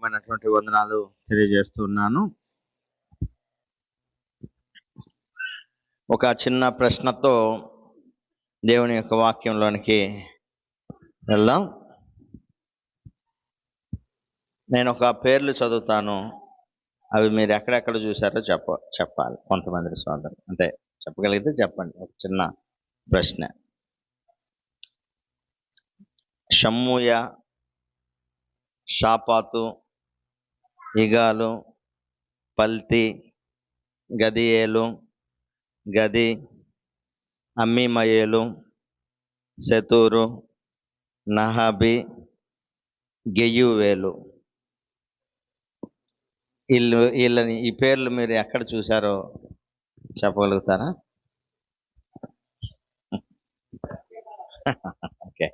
హృదయపూర్వకమైనటువంటి వందనాలు తెలియజేస్తున్నాను. ఒక చిన్న ప్రశ్నతో దేవుని యొక్క వాక్యంలోనికి వెళ్దాం. నేను ఒక పేర్లు చదువుతాను, అవి మీరు ఎక్కడెక్కడ చూసారో చెప్పాలి. కొంతమంది సోదరులు అంటే చెప్పగలిగితే చెప్పండి. ఒక చిన్న ప్రశ్న. షమ్మూయ, షాపాతు, ఇగాలు, పల్తి, గదియేలు, గది, అమ్మీమయేలు, సెతూరు, నహాబి, గెయువేలు. వీళ్ళని ఈ పేర్లు మీరు ఎక్కడ చూసారో చెప్పగలుగుతారా? ఓకే,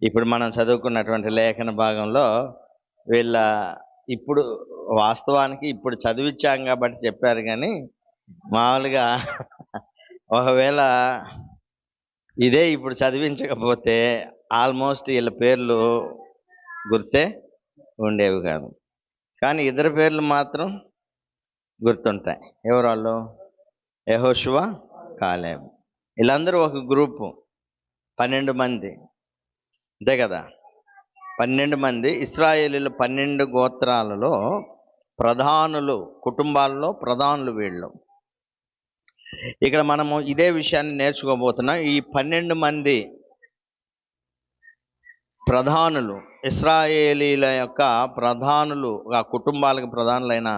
ఇప్పుడు మనం చదువుకున్నటువంటి లేఖన భాగంలో వీళ్ళ ఇప్పుడు వాస్తవానికి ఇప్పుడు చదివించాం కాబట్టి చెప్పారు, కానీ మామూలుగా ఒకవేళ ఇదే ఇప్పుడు చదివించకపోతే ఆల్మోస్ట్ వీళ్ళ పేర్లు గుర్తే ఉండేవి కాదు. కానీ ఇద్దరు పేర్లు మాత్రం గుర్తుంటాయి. ఎవరు వాళ్ళు? యెహోషువ, కాలేబు. వీళ్ళందరూ ఒక గ్రూపు, 12 మంది, అంతే కదా? 12 మంది ఇశ్రాయేలీల 12 గోత్రాలలో ప్రధానులు, కుటుంబాలలో ప్రధానులు వీళ్ళు. ఇక్కడ మనము ఇదే విషయాన్ని నేర్చుకోబోతున్నాం. ఈ 12 మంది ప్రధానులు, ఇశ్రాయేలీల యొక్క ప్రధానులు, ఆ కుటుంబాలకు ప్రధానులైన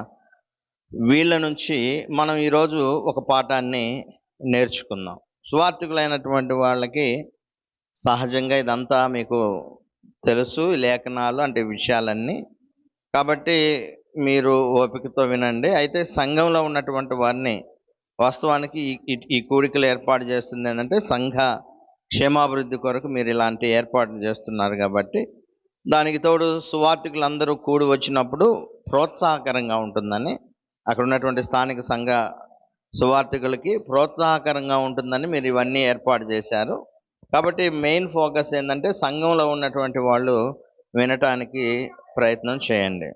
వీళ్ళ నుంచి మనం ఈరోజు ఒక పాఠాన్ని నేర్చుకుందాం. సువార్థికులైనటువంటి వాళ్ళకి సహజంగా ఇదంతా మీకు తెలుసు, లేఖనాలు అంటే విషయాలన్నీ. కాబట్టి మీరు ఓపికతో వినండి. అయితే సంఘంలో ఉన్నటువంటి వారిని, వాస్తవానికి ఈ కూడికలు ఏర్పాటు చేస్తుంది ఏంటంటే సంఘ క్షేమాభివృద్ధి కొరకు మీరు ఇలాంటి ఏర్పాట్లు చేస్తున్నారు. కాబట్టి దానికి తోడు సువార్థికులందరూ కూడి వచ్చినప్పుడు ప్రోత్సాహకరంగా ఉంటుందని, అక్కడ ఉన్నటువంటి స్థానిక సంఘ సువార్థికులకి ప్రోత్సాహకరంగా ఉంటుందని మీరు ఇవన్నీ ఏర్పాటు చేశారు. కాబట్టి మెయిన్ ఫోకస్ ఏంటంటే సంఘంలో ఉన్నటువంటి వాళ్ళు వినటానికి ప్రయత్నం చేయండి.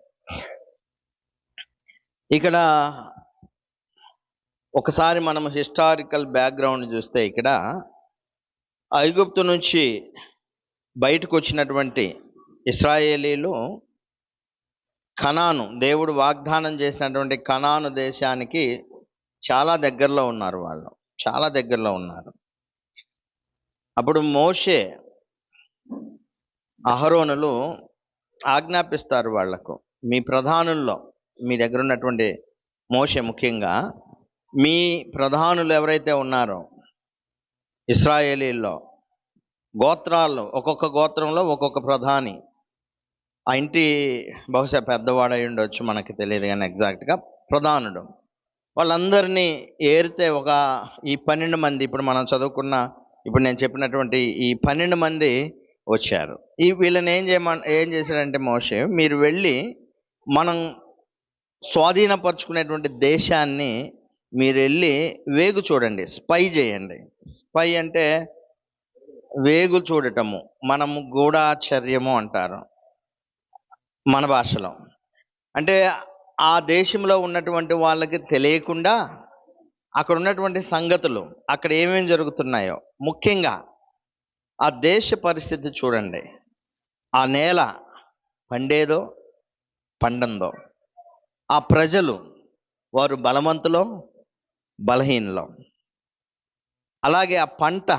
ఇక్కడ ఒకసారి మనం హిస్టారికల్ బ్యాక్గ్రౌండ్ చూస్తే, ఇక్కడ ఐగుప్తు నుంచి బయటకు వచ్చినటువంటి ఇశ్రాయేలీలు కనాను, దేవుడు వాగ్దానం చేసినటువంటి కనాను దేశానికి చాలా దగ్గరలో ఉన్నారు. వాళ్ళు చాలా దగ్గరలో ఉన్నారు. అప్పుడు మోషే, అహరోనులు ఆజ్ఞాపిస్తారు వాళ్లకు, మీ ప్రధానుల్లో, మీ దగ్గర ఉన్నటువంటి మోషే ముఖ్యంగా, మీ ప్రధానులు ఎవరైతే ఉన్నారో ఇశ్రాయేలీల్లో గోత్రాల్లో, ఒక్కొక్క గోత్రంలో ఒక్కొక్క ప్రధాని, ఆ ఇంటి బహుశా పెద్దవాడై ఉండొచ్చు, మనకి తెలియదు, కానీ ఎగ్జాక్ట్గా ప్రధానుడు, వాళ్ళందరినీ ఏరితే ఈ 12 మంది, ఇప్పుడు మనం చదువుకున్న, ఇప్పుడు నేను చెప్పినటువంటి ఈ 12 మంది వచ్చారు. వీళ్ళని ఏం చేశాడంటే మోషే, మీరు వెళ్ళి మనం స్వాధీనపరుచుకునేటువంటి దేశాన్ని మీరు వెళ్ళి వేగు చూడండి, స్పై చేయండి. స్పై అంటే వేగు చూడటము, మనము గూఢాచర్యము అంటారు మన భాషలో. అంటే ఆ దేశంలో ఉన్నటువంటి వాళ్ళకి తెలియకుండా అక్కడ ఉన్నటువంటి సంగతులు, అక్కడ ఏమేమి జరుగుతున్నాయో, ముఖ్యంగా ఆ దేశ పరిస్థితి చూడండి. ఆ నేల పండేదో పండందో, ఆ ప్రజలు వారు బలవంతులో బలహీనలో, అలాగే ఆ పంట,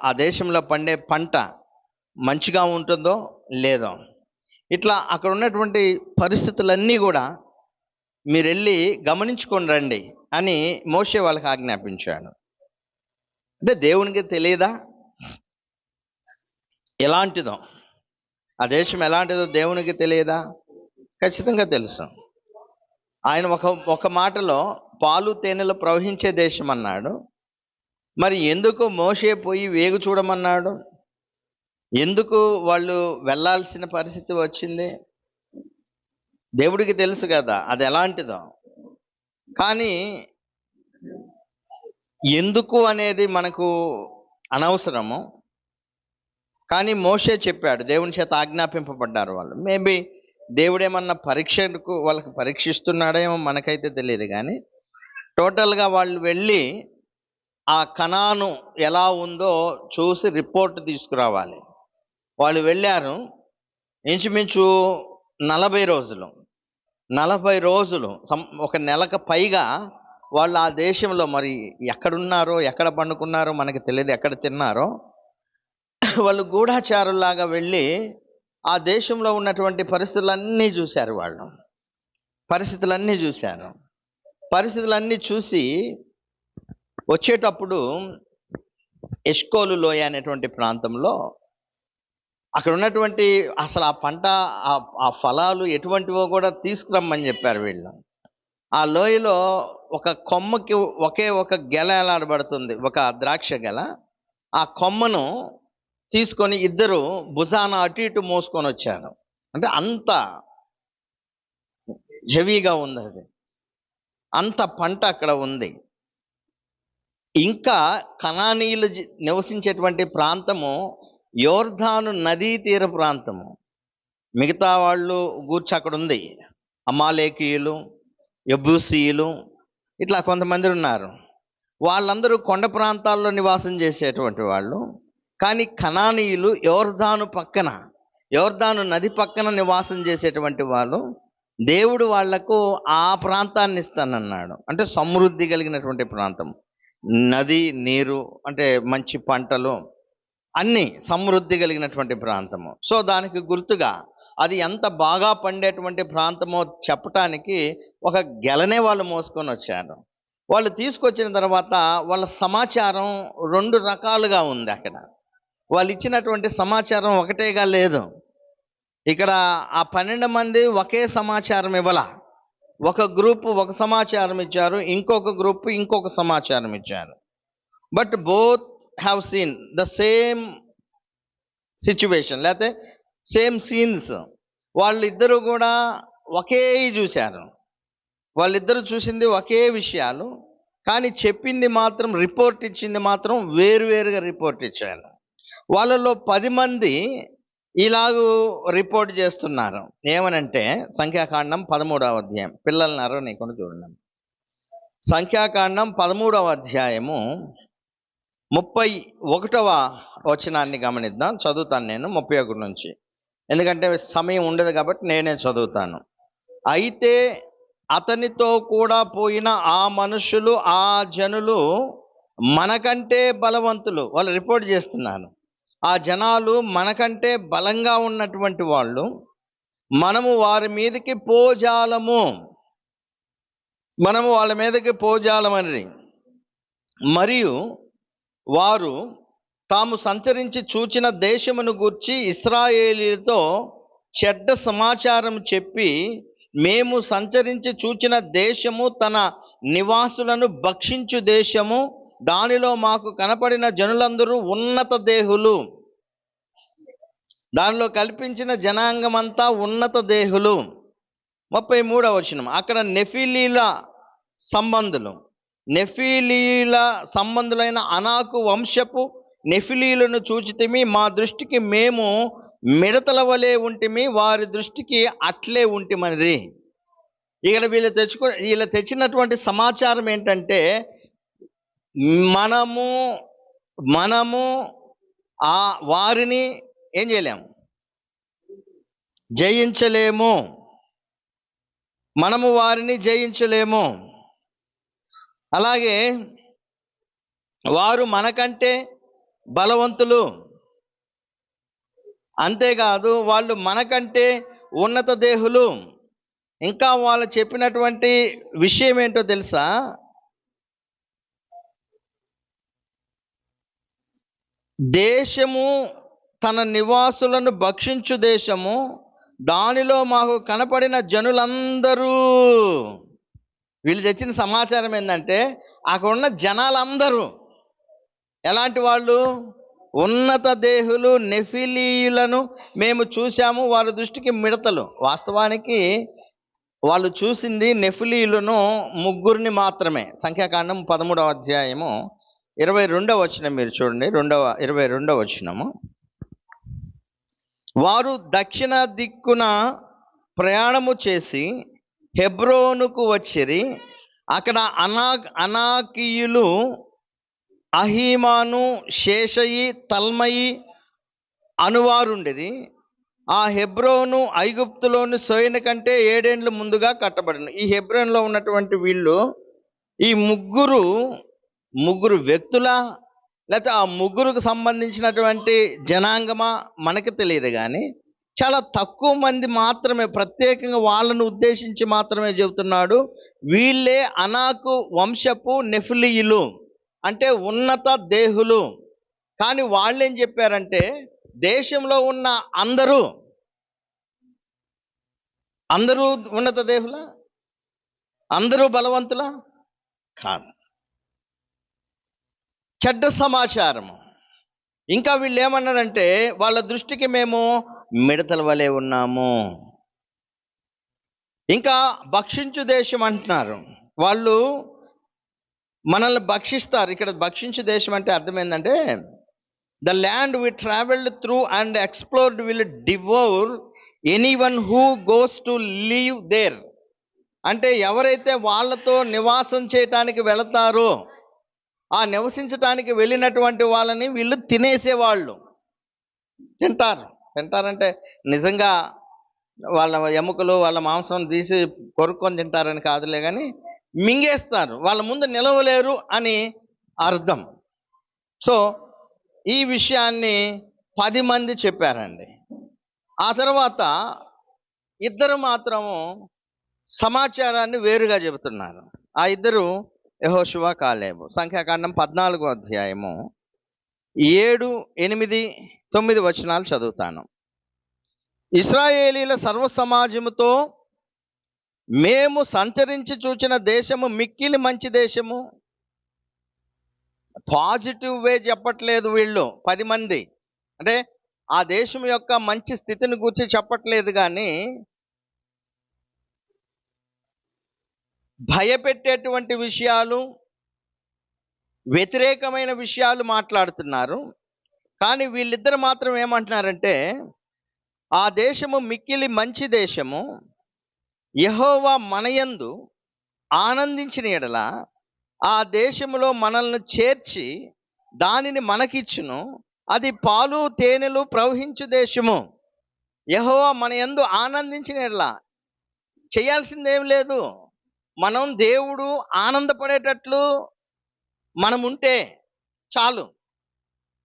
ఆ దేశంలో పండే పంట మంచిగా ఉంటుందో లేదో, ఇట్లా అక్కడ ఉన్నటువంటి పరిస్థితులన్నీ కూడా మీరు వెళ్ళి గమనించుకొని రండి అని మోషే వాళ్ళకి ఆజ్ఞాపించాడు. అంటే దేవునికి తెలియదా ఎలాంటిదో? ఆ దేశం ఎలాంటిదో దేవునికి తెలియదా? ఖచ్చితంగా తెలుసు. ఆయన ఒక మాటలో పాలు తేనెలు ప్రవహించే దేశం అన్నాడు. మరి ఎందుకు మోషే పోయి వేగు చూడమన్నాడు? ఎందుకు వాళ్ళు వెళ్ళాల్సిన పరిస్థితి వచ్చింది? దేవుడికి తెలుసు కదా అది ఎలాంటిదో. కానీ ఎందుకు అనేది మనకు అనవసరము. కానీ మోషే చెప్పాడు, దేవుని చేత ఆజ్ఞాపింపబడ్డారు వాళ్ళు. మేబీ దేవుడేమన్నా పరీక్షకు వాళ్ళకి పరీక్షిస్తున్నాడేమో మనకైతే తెలియదు, కానీ టోటల్గా వాళ్ళు వెళ్ళి ఆ కనాను ఎలా ఉందో చూసి రిపోర్ట్ తీసుకురావాలి. వాళ్ళు వెళ్ళారు. ఇంచుమించు 40 రోజులు 40 రోజులు ఒక నెలకు పైగా వాళ్ళు ఆ దేశంలో, మరి ఎక్కడున్నారో ఎక్కడ పండుకున్నారో మనకి తెలియదు, ఎక్కడ తిన్నారో, వాళ్ళు గూఢాచారులాగా వెళ్ళి ఆ దేశంలో ఉన్నటువంటి పరిస్థితులన్నీ చూశారు. వాళ్ళు పరిస్థితులన్నీ చూసి వచ్చేటప్పుడు ఎష్కోలు లోయ అనేటువంటి ప్రాంతంలో అక్కడ ఉన్నటువంటి అసలు ఆ పంట ఆ ఫలాలు ఎటువంటివో కూడా తీసుకురమ్మని చెప్పారు వీళ్ళు. ఆ లోయలో ఒక కొమ్మకి ఒకే ఒక గెల ఎలాడబడుతుంది, ఒక ద్రాక్ష గెల. ఆ కొమ్మను తీసుకొని ఇద్దరు భుజాన అటు ఇటు మోసుకొని వచ్చారు. అంటే అంత హెవీగా ఉంది అది, అంత పంట అక్కడ ఉంది. ఇంకా కనానీయులు నివసించేటువంటి ప్రాంతము యోర్దాను నదీ తీర ప్రాంతము. మిగతా వాళ్ళు గూర్చి అక్కడ ఉంది. అమాలేకీయులు, యెబూసీయులు, ఇట్లా కొంతమంది ఉన్నారు. వాళ్ళందరూ కొండ ప్రాంతాల్లో నివాసం చేసేటువంటి వాళ్ళు. కానీ కనానీయులు యోర్దాను నది పక్కన నివాసం చేసేటువంటి వాళ్ళు. దేవుడు వాళ్లకు ఆ ప్రాంతాన్ని ఇస్తానన్నాడు. అంటే సమృద్ధి కలిగినటువంటి ప్రాంతం, నది నీరు, అంటే మంచి పంటలు, అన్నీ సమృద్ధి కలిగినటువంటి ప్రాంతము. సో దానికి గుర్తుగా అది ఎంత బాగా పండేటువంటి ప్రాంతమో చెప్పటానికి ఒక గెలనే వాళ్ళు మోసుకొని వచ్చారు. వాళ్ళు తీసుకొచ్చిన తర్వాత వాళ్ళ సమాచారం 2 రకాలుగా ఉంది. అక్కడ వాళ్ళు ఇచ్చినటువంటి సమాచారం ఒకటేగా లేదు. ఇక్కడ ఆ 12 మంది ఒకే సమాచారం ఇవ్వాల. ఒక గ్రూపు ఒక సమాచారం ఇచ్చారు, ఇంకొక గ్రూప్ ఇంకొక సమాచారం ఇచ్చారు. But both have seen the same situation, లేకపోతే సేమ్ సీన్స్. వాళ్ళిద్దరూ కూడా ఒకే చూశారు. వాళ్ళిద్దరూ చూసింది ఒకే విషయాలు, కానీ చెప్పింది మాత్రం, రిపోర్ట్ ఇచ్చింది మాత్రం వేరువేరుగా రిపోర్ట్ ఇచ్చారు. వాళ్ళలో 10 మంది ఇలాగూ రిపోర్ట్ చేస్తున్నారు. ఏమనంటే సంఖ్యాకాండం 13వ అధ్యాయం, పిల్లలన్నారో నీకుండా చూడండి. సంఖ్యాకాండం 13వ అధ్యాయము 31వ వచనాన్ని గమనిద్దాం. చదువుతాను నేను 31 నుంచి, ఎందుకంటే సమయం ఉండదు కాబట్టి నేనే చదువుతాను. అయితే అతనితో కూడా పోయిన ఆ మనుషులు, ఆ జనులు మనకంటే బలవంతులు. వాళ్ళు రిపోర్ట్ చేస్తున్నారు. ఆ జనాలు మనకంటే బలంగా ఉన్నటువంటి వాళ్ళు. మనము వారి మీదకి పోజాలము, మనము వాళ్ళ మీదకి పోజాలమని, మరియు వారు తాము సంచరించి చూచిన దేశమును గూర్చి ఇశ్రాయేలీయులతో చెడ్డ సమాచారం చెప్పి, మేము సంచరించి చూచిన దేశము తన నివాసులను భక్షించు దేశము, దానిలో మాకు కనపడిన జనులందరూ ఉన్నత దేహులు, దానిలో కల్పించిన జనాంగమంతా ఉన్నత దేహులు. 33వ వచనం, అక్కడ నెఫీలీల సంబంధులైన అనాకు వంశపు నెఫిలీలను చూచితిమి. మా దృష్టికి మేము మిడతల వలె ఉంటిమి, వారి దృష్టికి అట్లే ఉంటిమని. ఇక్కడ వీళ్ళు తెచ్చినటువంటి సమాచారం ఏంటంటే, మనము వారిని ఏం చేయలేము, జయించలేము. మనము వారిని జయించలేము. అలాగే వారు మనకంటే బలవంతులు. అంతేకాదు వాళ్ళు మనకంటే ఉన్నత దేహులు. ఇంకా వాళ్ళు చెప్పినటువంటి విషయం ఏంటో తెలుసా? దేశము తన నివాసులను భక్షించు దేశము, దానిలో మాకు కనపడిన జనులందరూ. వీళ్ళు తెచ్చిన సమాచారం ఏంటంటే, అక్కడ ఉన్న జనాలందరూ ఎలాంటి వాళ్ళు? ఉన్నత దేహులు, నెఫిలీయులను మేము చూసాము, వారి దృష్టికి మిడతలు. వాస్తవానికి వాళ్ళు చూసింది నెఫిలీయులను 3 మాత్రమే. సంఖ్యాకాండం 13వ అధ్యాయము 22వ వచనం మీరు చూడండి. 22వ వచనము, వారు దక్షిణ దిక్కున ప్రయాణము చేసి హెబ్రోనుకు వచ్చిరి. అక్కడ అనాకీయులు, అహీమాను, శేషయి, తల్మయి అనువారుండిరి. ఆ హెబ్రోను ఐగుప్తులోని సోయను కంటే 7 ఏండ్లు ముందుగా కట్టబడిన. ఈ హెబ్రోన్లో ఉన్నటువంటి వీళ్ళు, ఈ ముగ్గురు వ్యక్తుల, లేకపోతే ఆ ముగ్గురుకు సంబంధించినటువంటి జనాంగమా మనకు తెలియదు, కానీ చాలా తక్కువ మంది మాత్రమే, ప్రత్యేకంగా వాళ్ళను ఉద్దేశించి మాత్రమే చెబుతున్నాడు. వీళ్ళే అనాకు వంశపు నెఫిలీయులు, అంటే ఉన్నత దేహులు. కానీ వాళ్ళు ఏం చెప్పారంటే, దేశంలో ఉన్న అందరూ ఉన్నత దేహుల, అందరూ బలవంతుల కాదు, చెడ్డ సమాచారము. ఇంకా వీళ్ళు ఏమన్నారంటే, వాళ్ళ దృష్టికి మేము మిడతల వలె ఉన్నాము. ఇంకా భక్షించు దేశం అంటున్నారు. వాళ్ళు మనల్ని భక్షిస్తారు. ఇక్కడ భక్షించు దేశం అంటే అర్థం ఏంటంటే, the land we travelled through and explored will devour anyone who goes to leave there. అంటే ఎవరైతే వాళ్ళతో నివాసం చేయటానికి వెళతారో, ఆ నివసించటానికి వెళ్ళినటువంటి వాళ్ళని వీళ్ళు తినేసేవాళ్ళు. తింటారంటే నిజంగా వాళ్ళ ఎముకలు, వాళ్ళ మాంసం తీసి కొరుక్కొని తింటారని కాదులే, కానీ మింగేస్తారు. వాళ్ళ ముందు నిలవలేరు అని అర్థం. సో ఈ విషయాన్ని 10 మంది చెప్పారండి. ఆ తర్వాత ఇద్దరు మాత్రము సమాచారాన్ని వేరుగా చెబుతున్నారు. ఆ ఇద్దరు యెహోషువ, కాలేబు. సంఖ్యాకాండం 14వ అధ్యాయము 7, 8, 9 వచనాలు చదువుతాను. ఇశ్రాయేలీల సర్వ సమాజముతో మేము సంచరించి చూచిన దేశము మిక్కిలి మంచి దేశము. పాజిటివ్ వే చెప్పట్లేదు వీళ్ళు 10 మంది. అంటే ఆ దేశం యొక్క మంచి స్థితిని గురించి చెప్పట్లేదు, కానీ భయపెట్టేటువంటి విషయాలు, వ్యతిరేకమైన విషయాలు మాట్లాడుతున్నారు. కానీ వీళ్ళిద్దరు మాత్రం ఏమంటున్నారంటే, ఆ దేశము మిక్కిలి మంచి దేశము, యెహోవా మనయందు ఆనందించిన ఎడల ఆ దేశములో మనల్ని చేర్చి దానిని మనకిచ్చును. అది పాలు తేనెలు ప్రవహించు దేశము. యెహోవా మనయందు ఆనందించిన ఎడల చేయాల్సిందేం లేదు. మనం దేవుడు ఆనందపడేటట్లు మనం ఉంటే చాలు.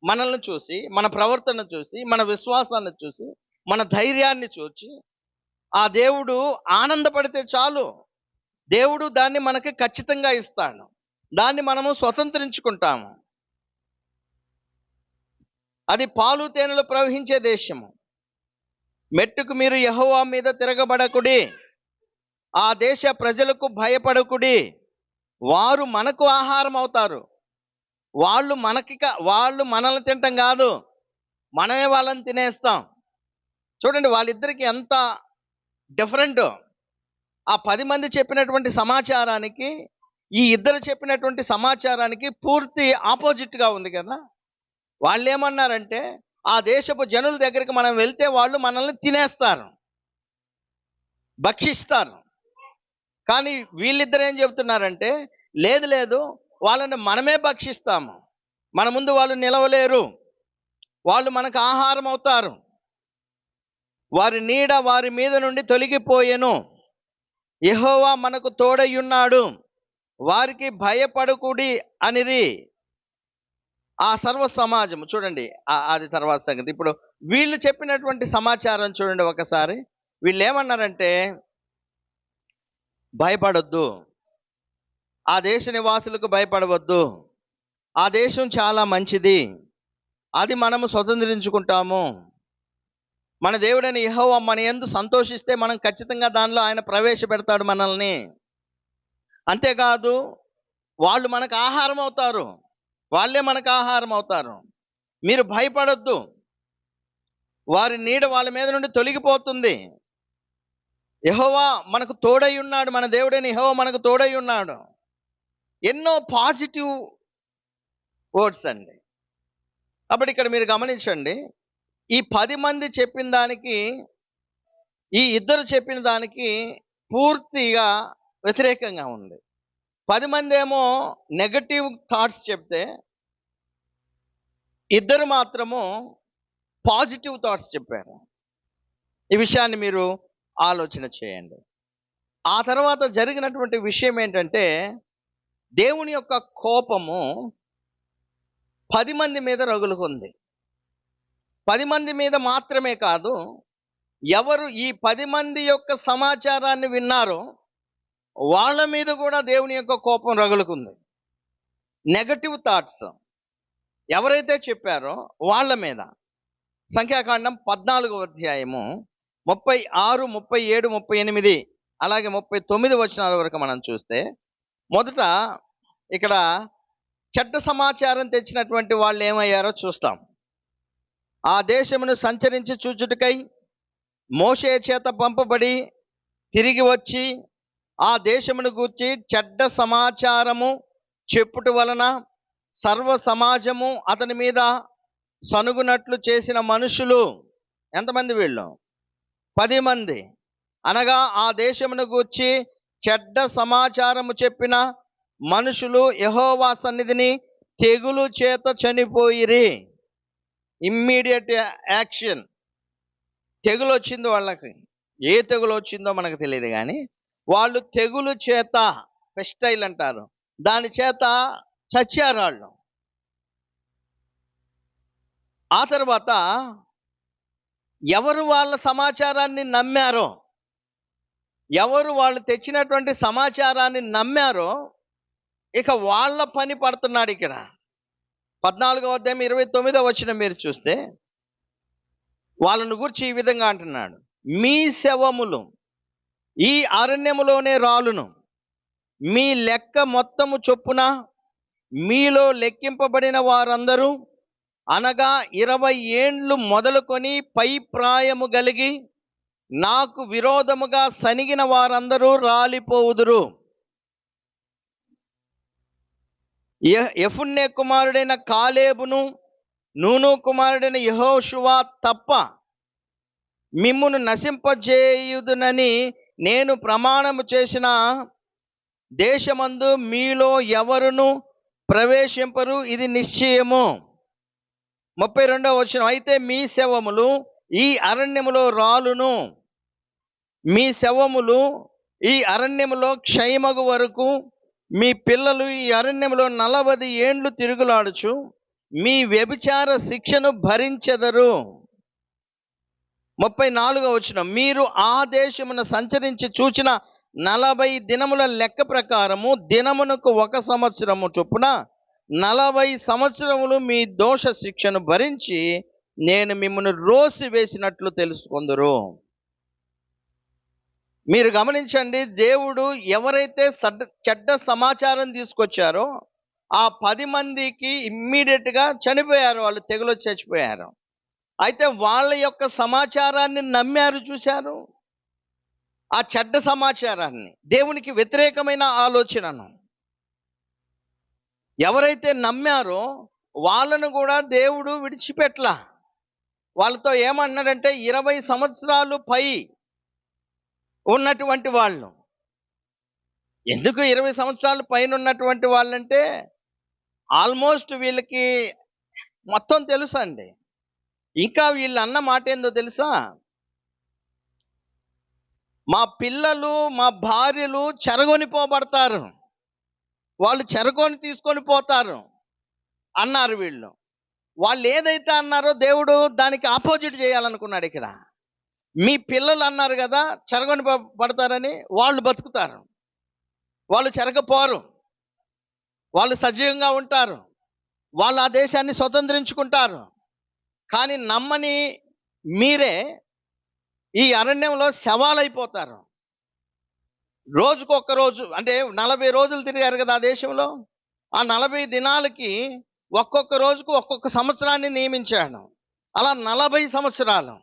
మనల్ని చూసి, మన ప్రవర్తన చూసి, మన విశ్వాసాన్ని చూసి, మన ధైర్యాన్ని చూసి ఆ దేవుడు ఆనందపడితే చాలు. దేవుడు దాన్ని మనకి ఖచ్చితంగా ఇస్తాడు. దాన్ని మనము స్వతంత్రించుకుంటాము. అది పాలు తేనెలు ప్రవహించే దేశము. మెట్టుకు మీరు యెహోవా మీద తిరగబడకుడి, ఆ దేశ ప్రజలకు భయపడకుడి. వారు మనకు ఆహారం అవుతారు. వాళ్ళు మనల్ని తినటం కాదు, మనమే వాళ్ళని తినేస్తాం. చూడండి వాళ్ళిద్దరికి ఎంత డిఫరెంట్. ఆ 10 మంది చెప్పినటువంటి సమాచారానికి, ఈ ఇద్దరు చెప్పినటువంటి సమాచారానికి పూర్తి ఆపోజిట్గా ఉంది కదా. వాళ్ళు ఏమన్నారంటే, ఆ దేశపు జనుల దగ్గరికి మనం వెళ్తే వాళ్ళు మనల్ని తినేస్తారు, భక్షిస్తారు. కానీ వీళ్ళిద్దరు ఏం చెబుతున్నారంటే, లేదు వాళ్ళని మనమే భక్షిస్తాము, మన ముందు వాళ్ళు నిలవలేరు, వాళ్ళు మనకు ఆహారం అవుతారు. వారి నీడ వారి మీద నుండి తొలగిపోయెను. యెహోవా మనకు తోడయ్యున్నాడు, వారికి భయపడకుడి అనిది ఆ సర్వ సమాజము. చూడండి అది తర్వాత సంగతి. ఇప్పుడు వీళ్ళు చెప్పినటువంటి సమాచారం చూడండి ఒకసారి. వీళ్ళు ఏమన్నారంటే, భయపడొద్దు, ఆ దేశ నివాసులకు భయపడవద్దు, ఆ దేశం చాలా మంచిది, అది మనము స్వతంత్రించుకుంటాము. మన దేవుడైన యెహోవా మన యందు సంతోషిస్తే మనం ఖచ్చితంగా దానిలో ఆయన ప్రవేశపెడతాడు మనల్ని. అంతేకాదు వాళ్ళు మనకు ఆహారం అవుతారు, వాళ్ళే మనకు ఆహారం అవుతారు. మీరు భయపడొద్దు, వారి నీడ వాళ్ళ మీద నుండి తొలగిపోతుంది. యెహోవా మనకు తోడై ఉన్నాడు, మన దేవుడైన యెహోవా మనకు తోడై ఉన్నాడు. ఎన్నో పాజిటివ్ వర్డ్స్ అండి. కాబట్టి ఇక్కడ మీరు గమనించండి, ఈ 10 మంది చెప్పిన దానికి, ఈ ఇద్దరు చెప్పిన దానికి పూర్తిగా వ్యతిరేకంగా ఉంది. 10 మందేమో నెగటివ్ థాట్స్ చెప్తే, ఇద్దరు మాత్రము పాజిటివ్ థాట్స్ చెప్పారు. ఈ విషయాన్ని మీరు ఆలోచన చేయండి. ఆ తర్వాత జరిగినటువంటి విషయం ఏంటంటే, దేవుని యొక్క కోపము 10 మంది మీద రగులుకుంది. 10 మంది మీద మాత్రమే కాదు, ఎవరు ఈ 10 మంది యొక్క సమాచారాన్ని విన్నారో వాళ్ళ మీద కూడా దేవుని యొక్క కోపం రగులుకుంది. నెగటివ్ థాట్స్ ఎవరైతే చెప్పారో వాళ్ళ మీద. సంఖ్యాకాండం 14వ అధ్యాయము 36, 37, 38 అలాగే 39 వచనాల వరకు మనం చూస్తే, మొదట ఇక్కడ చెడ్డ సమాచారం తెచ్చినటువంటి వాళ్ళు ఏమయ్యారో చూస్తాం. ఆ దేశమును సంచరించి చూచుటకై మోషే చేత పంపబడి తిరిగి వచ్చి ఆ దేశమును గూర్చి చెడ్డ సమాచారము చెప్పుట వలన సర్వ సమాజము అతని మీద సనుగునట్లు చేసిన మనుషులు ఎంతమంది? వీళ్ళు 10 మంది. అనగా ఆ దేశమును గూర్చి చెడ్డ సమాచారము చెప్పిన మనుషులు యెహోవా సన్నిధిని తెగులు చేత చనిపోయిరి. Immediate action. తెగులు వచ్చింది వాళ్ళకి. ఏ తెగులు వచ్చిందో మనకు తెలియదు, కానీ వాళ్ళు తెగులు చేత, పెస్టైల్ అంటారు, దాని చేత చచ్చారు వాళ్ళు. ఆ తర్వాత ఎవరు వాళ్ళ సమాచారాన్ని నమ్మారో, ఎవరు వాళ్ళు తెచ్చినటువంటి సమాచారాన్ని నమ్మారో, ఇక వాళ్ళ పని పడుతున్నాడు ఇక్కడ. 14వ అధ్యాయం 29వ వచనం మీరు చూస్తే వాళ్ళను గురించి ఈ విధంగా అంటున్నాడు: మీ శవములు ఈ అరణ్యములోనే రాలును, మీ లెక్క మొత్తము చొప్పున మీలో లెక్కింపబడిన వారందరూ, అనగా 20 ఏండ్లు మొదలుకొని పై ప్రాయము కలిగి నాకు విరోధముగా సనిగిన వారందరూ రాలిపోవుదురు. యెఫున్నె కుమారుడైన కాలేబును నూను కుమారుడైన యెహోషువ తప్ప మిమ్మును నశింపజేయుదునని నేను ప్రమాణము చేసిన దేశమందు మీలో ఎవరును ప్రవేశింపరు, ఇది నిశ్చయము. 32వ వచనం: అయితే మీ శవములు ఈ అరణ్యములో రాలును, మీ శవములు ఈ అరణ్యములో క్షయమగు వరకు, మీ పిల్లలు ఈ అరణ్యములో 40 ఏండ్లు తిరుగులాడుచు మీ వ్యభిచార శిక్షను భరించెదరు. 34వ వచనం: మీరు ఆ దేశమును సంచరించి చూచిన 40 దినముల లెక్క ప్రకారము దినమునకు 1 సంవత్సరము చొప్పున 40 సంవత్సరములు మీ దోష శిక్షను భరించి నేను మిమ్మల్ని రోసి వేసినట్లు తెలుసుకొందురు. మీరు గమనించండి, దేవుడు ఎవరైతే చెడ్డ సమాచారం తీసుకొచ్చారో ఆ 10 మందికి ఇమ్మీడియట్గా చనిపోయారు, వాళ్ళు తెగులు చచ్చిపోయారు. అయితే వాళ్ళ యొక్క సమాచారాన్ని నమ్మారు, చూశారు. ఆ చెడ్డ సమాచారాన్ని, దేవునికి వ్యతిరేకమైన ఆలోచనను ఎవరైతే నమ్మారో వాళ్ళను కూడా దేవుడు విడిచిపెట్టలా. వాళ్ళతో ఏమన్నాడంటే 20 సంవత్సరాలు పై ఉన్నటువంటి వాళ్ళు. ఎందుకు 20 సంవత్సరాల పైన ఉన్నటువంటి వాళ్ళంటే, ఆల్మోస్ట్ వీళ్ళకి మొత్తం తెలుసు అండి. ఇంకా వీళ్ళు అన్న మాట ఏందో తెలుసా? మా పిల్లలు, మా భార్యలు చెరగొనిపోబడతారు, వాళ్ళు చెరగొని తీసుకొని పోతారు అన్నారు వీళ్ళు. వాళ్ళు ఏదైతే అన్నారో దేవుడు దానికి ఆపోజిట్ చేయాలనుకున్నాడు ఇక్కడ. మీ పిల్లలు అన్నారు కదా చెరగొని పడతారని, వాళ్ళు బతుకుతారు, వాళ్ళు చెరగపోరు, వాళ్ళు సజీవంగా ఉంటారు, వాళ్ళు ఆ దేశాన్ని స్వతంత్రించుకుంటారు. కానీ నమ్మని మీరే ఈ అరణ్యంలో శవాలైపోతారు. రోజుకొక్క రోజు, అంటే 40 రోజులు తిరిగారు కదా ఆ దేశంలో. ఆ 40 దినాలకి ఒక్కొక్క రోజుకు ఒక్కొక్క సంవత్సరాన్ని నియమించాడు. అలా 40 సంవత్సరాలు,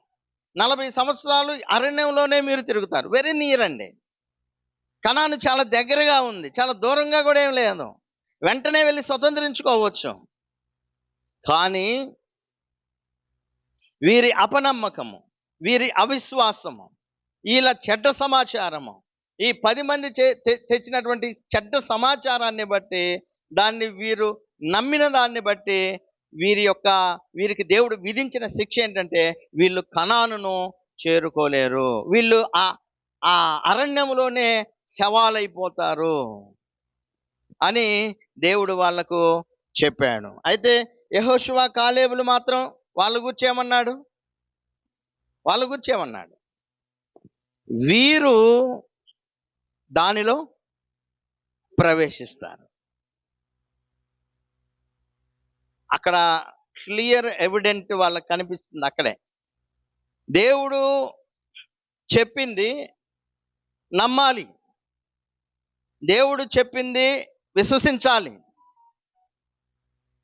40 సంవత్సరాలు అరణ్యంలోనే మీరు తిరుగుతారు. వెరీ నియర్ అండి. కనాను చాలా దగ్గరగా ఉంది, చాలా దూరంగా కూడా ఏం లేదు, వెంటనే వెళ్ళి స్వతంత్రించుకోవచ్చు. కానీ వీరి అపనమ్మకము, వీరి అవిశ్వాసము, వీళ్ళ చెడ్డ సమాచారము, ఈ 10 మంది తెచ్చినటువంటి చెడ్డ సమాచారాన్ని బట్టి, దాన్ని వీరు నమ్మిన దాన్ని బట్టి వీరికి దేవుడు విధించిన శిక్ష ఏంటంటే, వీళ్ళు కనానును చేరుకోలేరు, వీళ్ళు ఆ అరణ్యములోనే శవాలైపోతారు అని దేవుడు వాళ్లకు చెప్పాడు. అయితే యెహోషువ కాలేబులు మాత్రం వాళ్ళ గురించి ఏమన్నాడు? వీరు దానిలో ప్రవేశిస్తారు. అక్కడ క్లియర్ ఎవిడెంట్ వాళ్ళకి కనిపిస్తుంది. అక్కడే దేవుడు చెప్పింది నమ్మాలి, దేవుడు చెప్పింది విశ్వసించాలి.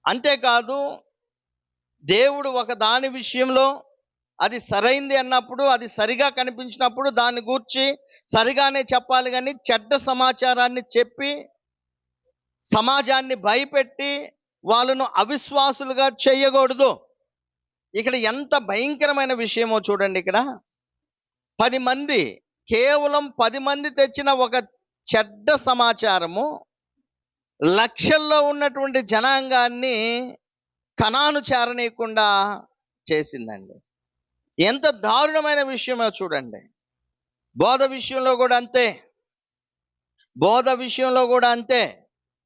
అంతేకాదు, దేవుడు ఒక దాని విషయంలో అది సరైంది అన్నప్పుడు, అది సరిగా కనిపించినప్పుడు దాన్ని గూర్చి సరిగానే చెప్పాలి, కానీ చెడ్డ సమాచారాన్ని చెప్పి సమాజాన్ని భయపెట్టి వాళ్ళను అవిశ్వాసులుగా చేయకూడదు. ఇక్కడ ఎంత భయంకరమైన విషయమో చూడండి. ఇక్కడ 10 మంది, కేవలం 10 మంది తెచ్చిన ఒక చెడ్డ సమాచారము లక్షల్లో ఉన్నటువంటి జనాంగాన్ని కనాను చేరనీయకుండా చేసిందండి. ఎంత దారుణమైన విషయమో చూడండి. బోధ విషయంలో కూడా అంతే.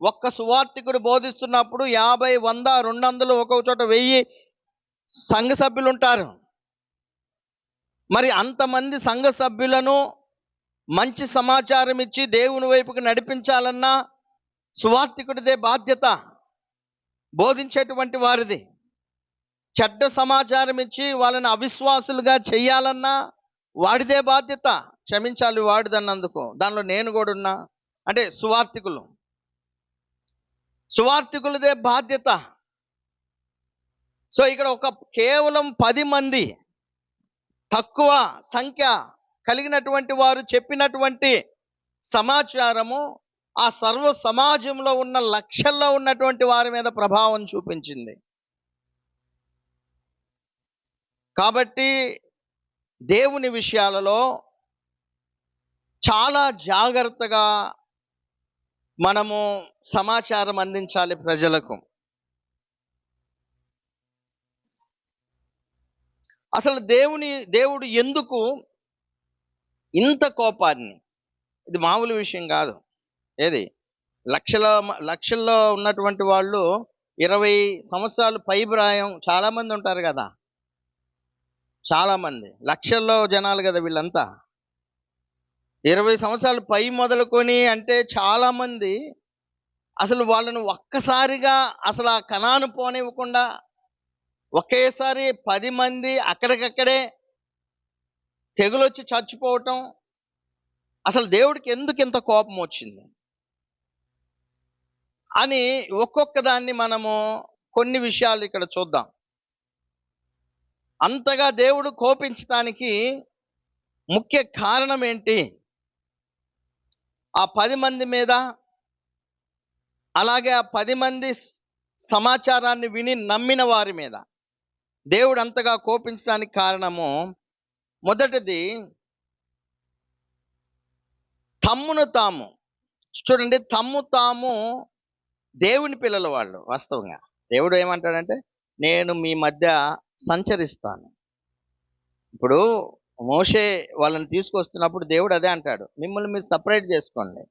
ఒక్క సువార్తికుడు బోధిస్తున్నప్పుడు 50, 100, 200, ఒక్కొక్క చోట 1000 సంఘ సభ్యులు ఉంటారు. మరి అంతమంది సంఘ సభ్యులను మంచి సమాచారం ఇచ్చి దేవుని వైపుకి నడిపించాలన్నా సువార్తికుడిదే బాధ్యత, బోధించేటువంటి వారిది. చెడ్డ సమాచారం ఇచ్చి వాళ్ళని అవిశ్వాసులుగా చేయాలన్నా వాడిదే బాధ్యత. క్షమించాలి వాడిదన్నందుకు, దానిలో నేను కూడా ఉన్నా. అంటే సువార్తికులదే బాధ్యత. సో ఇక్కడ కేవలం 10 మంది, తక్కువ సంఖ్య కలిగినటువంటి వారు చెప్పినటువంటి సమాచారము ఆ సర్వ సమాజంలో ఉన్న లక్షల్లో ఉన్నటువంటి వారి మీద ప్రభావం చూపించింది. కాబట్టి దేవుని విషయాలలో చాలా జాగ్రత్తగా మనము సమాచారం అందించాలి ప్రజలకు. అసలు దేవుడు ఎందుకు ఇంత కోపాన్ని, ఇది మామూలు విషయం కాదు. ఏది లక్షల్లో ఉన్నటువంటి వాళ్ళు 20 సంవత్సరాలు పైబ్రాయం చాలామంది ఉంటారు కదా, చాలామంది లక్షల్లో జనాలు కదా వీళ్ళంతా. 20 సంవత్సరాలు పై మొదలుకొని అంటే చాలామంది అసలు వాళ్ళను ఒక్కసారిగా అసలు ఆ కనాను పోనివ్వకుండా ఒకేసారి 10 మంది అక్కడికక్కడే తెగులొచ్చి చచ్చిపోవటం. అసలు దేవుడికి ఎందుకు ఇంత కోపం వచ్చింది అని ఒక్కొక్క దాన్ని మనము కొన్ని విషయాలు ఇక్కడ చూద్దాం. అంతగా దేవుడు కోపించటానికి ముఖ్య కారణం ఏంటి? ఆ 10 మంది మీద, అలాగే ఆ 10 మంది సమాచారాన్ని విని నమ్మిన వారి మీద దేవుడు అంతగా కోపించడానికి కారణము, మొదటిది తమ్మును తాము. చూడండి, తాము దేవుని పిల్లల వాళ్ళు. వాస్తవంగా దేవుడు ఏమంటాడంటే, నేను మీ మధ్య సంచరిస్తాను. ఇప్పుడు మోషే వాళ్ళని తీసుకొస్తున్నప్పుడు దేవుడు అదే అంటాడు, మిమ్మల్ని మీరు సపరేట్ చేసుకోండి,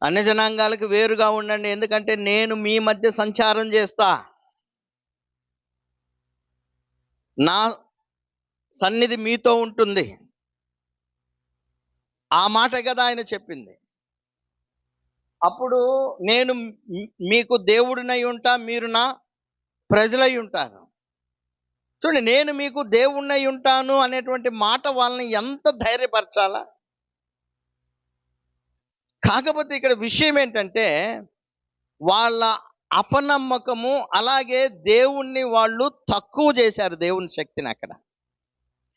అన్ని జనాంగాలకు వేరుగా ఉండండి, ఎందుకంటే నేను మీ మధ్య సంచారం చేస్తా, నా సన్నిధి మీతో ఉంటుంది. ఆ మాట కదా ఆయన చెప్పింది. అప్పుడు నేను మీకు దేవుడినై ఉంటా, మీరు నా ప్రజలై ఉంటారు. చూడండి, నేను మీకు దేవుడినై ఉంటాను అనేటువంటి మాట వాళ్ళని ఎంత ధైర్యపరచాలా. కాకపోతే ఇక్కడ విషయం ఏంటంటే, వాళ్ళ అపనమ్మకము, అలాగే దేవుణ్ణి వాళ్ళు తక్కువ చేశారు, దేవుని శక్తిని. అక్కడ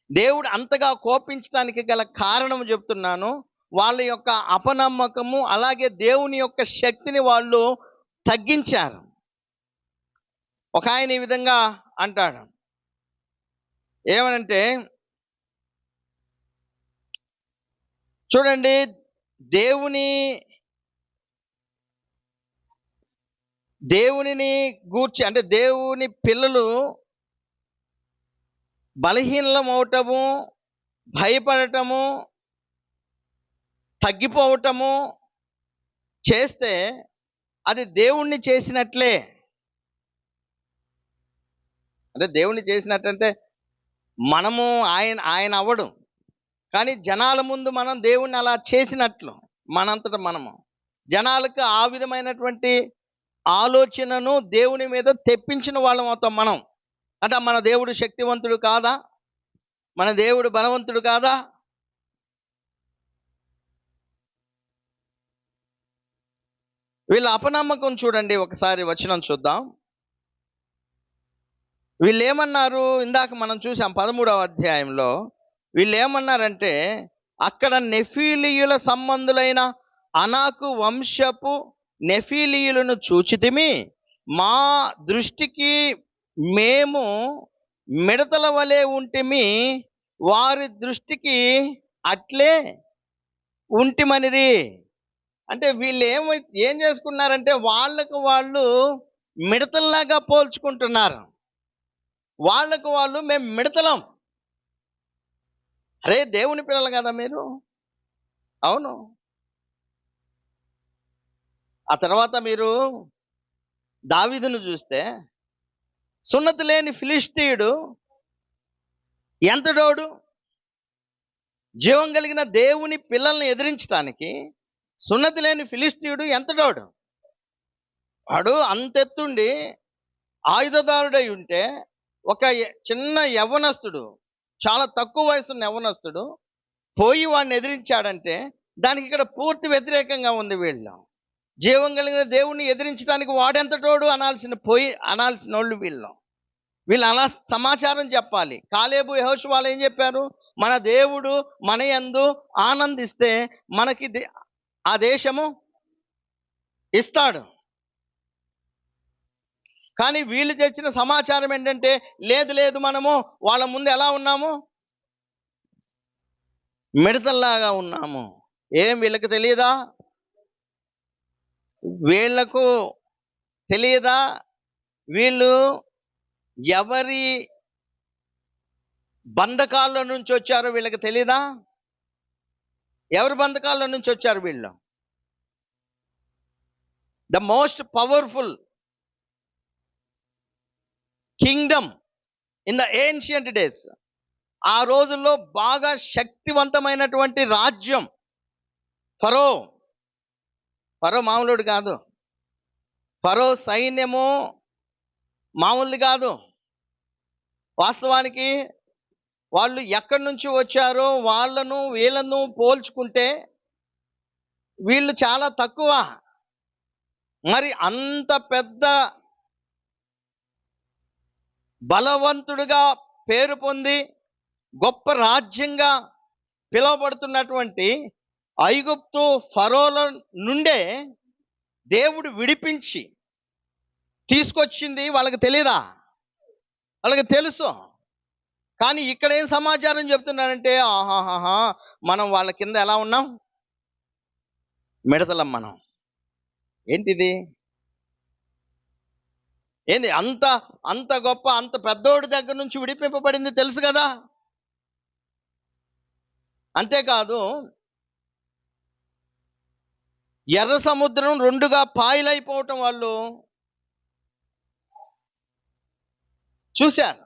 దేవుడు అంతగా కోపించడానికి గల కారణం చెప్తున్నాను. వాళ్ళ యొక్క అపనమ్మకము, అలాగే దేవుని యొక్క శక్తిని వాళ్ళు తగ్గించారు. ఒక ఆయన ఈ విధంగా అంటాడు, ఏమనంటే చూడండి, దేవుని దేవునిని గూర్చి అంటే దేవుని పిల్లలు బలహీనమవటము, భయపడటము, తగ్గిపోవటము చేస్తే అది దేవుణ్ణి చేసినట్లే. అంటే దేవుణ్ణి చేసినట్టంటే మనము ఆయన అవ్వడు, కానీ జనాల ముందు మనం దేవుణ్ణి అలా చేసినట్లు మనంతట మనము జనాలకు ఆ విధమైనటువంటి ఆలోచనను దేవుని మీద తెప్పించిన వాళ్ళం అవుతాం మనం. అంటే మన దేవుడు శక్తివంతుడు కాదా, మన దేవుడు బలవంతుడు కాదా? వీళ్ళ అపనమ్మకం చూడండి, ఒకసారి వచనం చూద్దాం. వీళ్ళు ఏమన్నారు, ఇందాక మనం చూసాం 13వ అధ్యాయంలో. వీళ్ళు ఏమన్నారంటే, అక్కడ నెఫీలీయుల సంబంధులైన అనాకు వంశపు నెఫీలీయులను చూచితిమి, మా దృష్టికి మేము మిడతల వలె ఉంటిమి, వారి దృష్టికి అట్లే ఉంటిమనిది. అంటే వీళ్ళు ఏం చేసుకున్నారంటే వాళ్ళకు వాళ్ళు మిడతల్లాగా పోల్చుకుంటున్నారు. వాళ్ళకు వాళ్ళు మేము మిడతలం. అరే దేవుని పిల్లలు కదా మీరు. అవును. ఆ తర్వాత మీరు దావీదును చూస్తే, సున్నతి లేని ఫిలిష్తీయుడు ఎంతడోడు, జీవం కలిగిన దేవుని పిల్లల్ని ఎదిరించడానికి సున్నతి లేని ఫిలిష్తీయుడు ఎంతడోడు. వాడు అంతెత్తుండి ఆయుధదారుడై ఉంటే ఒక చిన్న యవ్వనస్తుడు, చాలా తక్కువ వయసున్న యవ్వనస్తుడు పోయి వాడిని ఎదిరించాడంటే దానికి ఇక్కడ పూర్తి వ్యతిరేకంగా ఉంది. వీళ్ళు జీవం కలిగిన దేవుణ్ణి ఎదిరించడానికి వాడెంతటోడు అనాల్సిన వాళ్ళు వీళ్ళు అలా సమాచారం చెప్పాలి. కాలేబు యెహోషువాలు ఏం చెప్పారు, మన దేవుడు మన యందు ఆనందిస్తే మనకి ఆ దేశము ఇస్తాడు. కానీ వీళ్ళు తెచ్చిన సమాచారం ఏంటంటే, లేదు మనము వాళ్ళ ముందు ఎలా ఉన్నాము, మిడతల్లాగా ఉన్నాము. వీళ్ళకి తెలియదా? వీళ్ళకు తెలియదా వీళ్ళు ఎవరి బంధకాల్లో నుంచి వచ్చారో వీళ్ళకి తెలియదా? ఎవరి బంధకాల్లో నుంచి వచ్చారు వీళ్ళు? The most powerful Kingdom in the ancient days. ఆ రోజుల్లో బాగా శక్తివంతమైనటువంటి రాజ్యం ఫరో. మామూలుడు కాదు. ఫరో సైన్యము మామూలుది కాదు. వాస్తవానికి వాళ్ళు ఎక్కడి నుంచి వచ్చారో వీళ్ళను పోల్చుకుంటే వీళ్ళు చాలా తక్కువ. మరి అంత పెద్ద బలవంతుడిగా పేరు పొంది గొప్ప రాజ్యంగా పిలువబడుతున్నటువంటి ఐగుప్తు ఫరోల నుండే దేవుడు విడిపించి తీసుకొచ్చింది వాళ్ళకి తెలియదా? వాళ్ళకి తెలుసు. కానీ ఇక్కడ ఏం సమాచారం చెప్తున్నారంటే, ఆహాహా మనం వాళ్ళ కింద ఎలా ఉన్నాం, మిడతలం మనం. ఏంటిది? ఏంది అంత గొప్ప, అంత పెద్దోడి దగ్గర నుంచి విడిపింపబడింది తెలుసు కదా. అంతేకాదు, ఎర్ర సముద్రం రెండుగా పాయలైపోవటం వాళ్ళు చూశారు.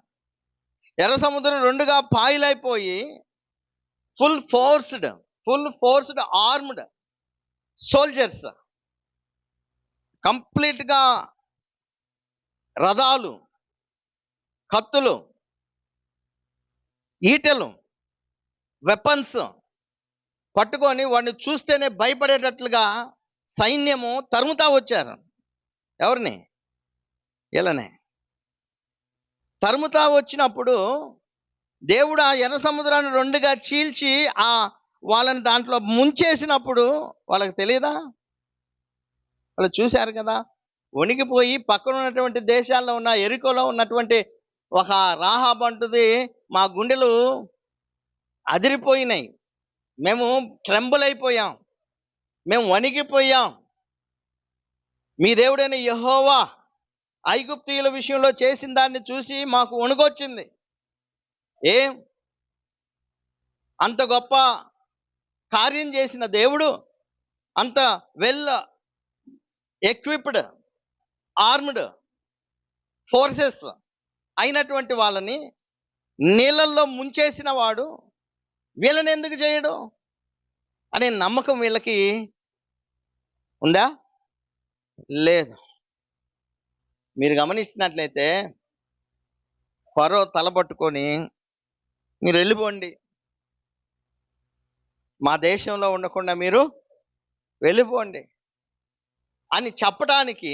ఎర్ర సముద్రం రెండుగా పాయలైపోయి ఫుల్ ఫోర్స్డ్ ఆర్మ్డ్ సోల్జర్స్, కంప్లీట్గా రథాలు, కత్తులు, ఈటెలు, వెపన్స్ పట్టుకొని వాడిని చూస్తేనే భయపడేటట్లుగా సైన్యము తరుముతా వచ్చారు. ఎవరిని? వీళ్ళనే తరుముతా వచ్చినప్పుడు దేవుడు ఆ ఎర్ర సముద్రాన్ని రెండుగా చీల్చి వాళ్ళని దాంట్లో ముంచేసినప్పుడు వాళ్ళకి తెలియదా? వాళ్ళు చూశారు కదా. వణికిపోయి పక్కన ఉన్నటువంటి దేశాల్లో ఉన్న ఎరికోలో ఉన్నటువంటి ఒక రాహాబ్ అంటుంది, మా గుండెలు అదిరిపోయినాయి, మేము ట్రెంబుల్ అయిపోయాం, మేము వణికిపోయాం. మీ దేవుడైన యెహోవా ఐగుప్తీయుల విషయంలో చేసిన దాన్ని చూసి మాకు వణుకొచ్చింది. ఏం అంత గొప్ప కార్యం చేసిన దేవుడు, అంత వెల్ ఎక్విప్డ్ ఆర్మ్డ్ ఫోర్సెస్ అయినటువంటి వాళ్ళని నీళ్ళల్లో ముంచేసిన వాడు వీళ్ళని ఎందుకు చేయడు అనే నమ్మకం వీళ్ళకి ఉందా? లేదు. మీరు గమనిస్తున్నట్లయితే ఫరో తలపట్టుకొని మీరు వెళ్ళిపోండి, మా దేశంలో ఉండకుండా మీరు వెళ్ళిపోండి అని చెప్పడానికి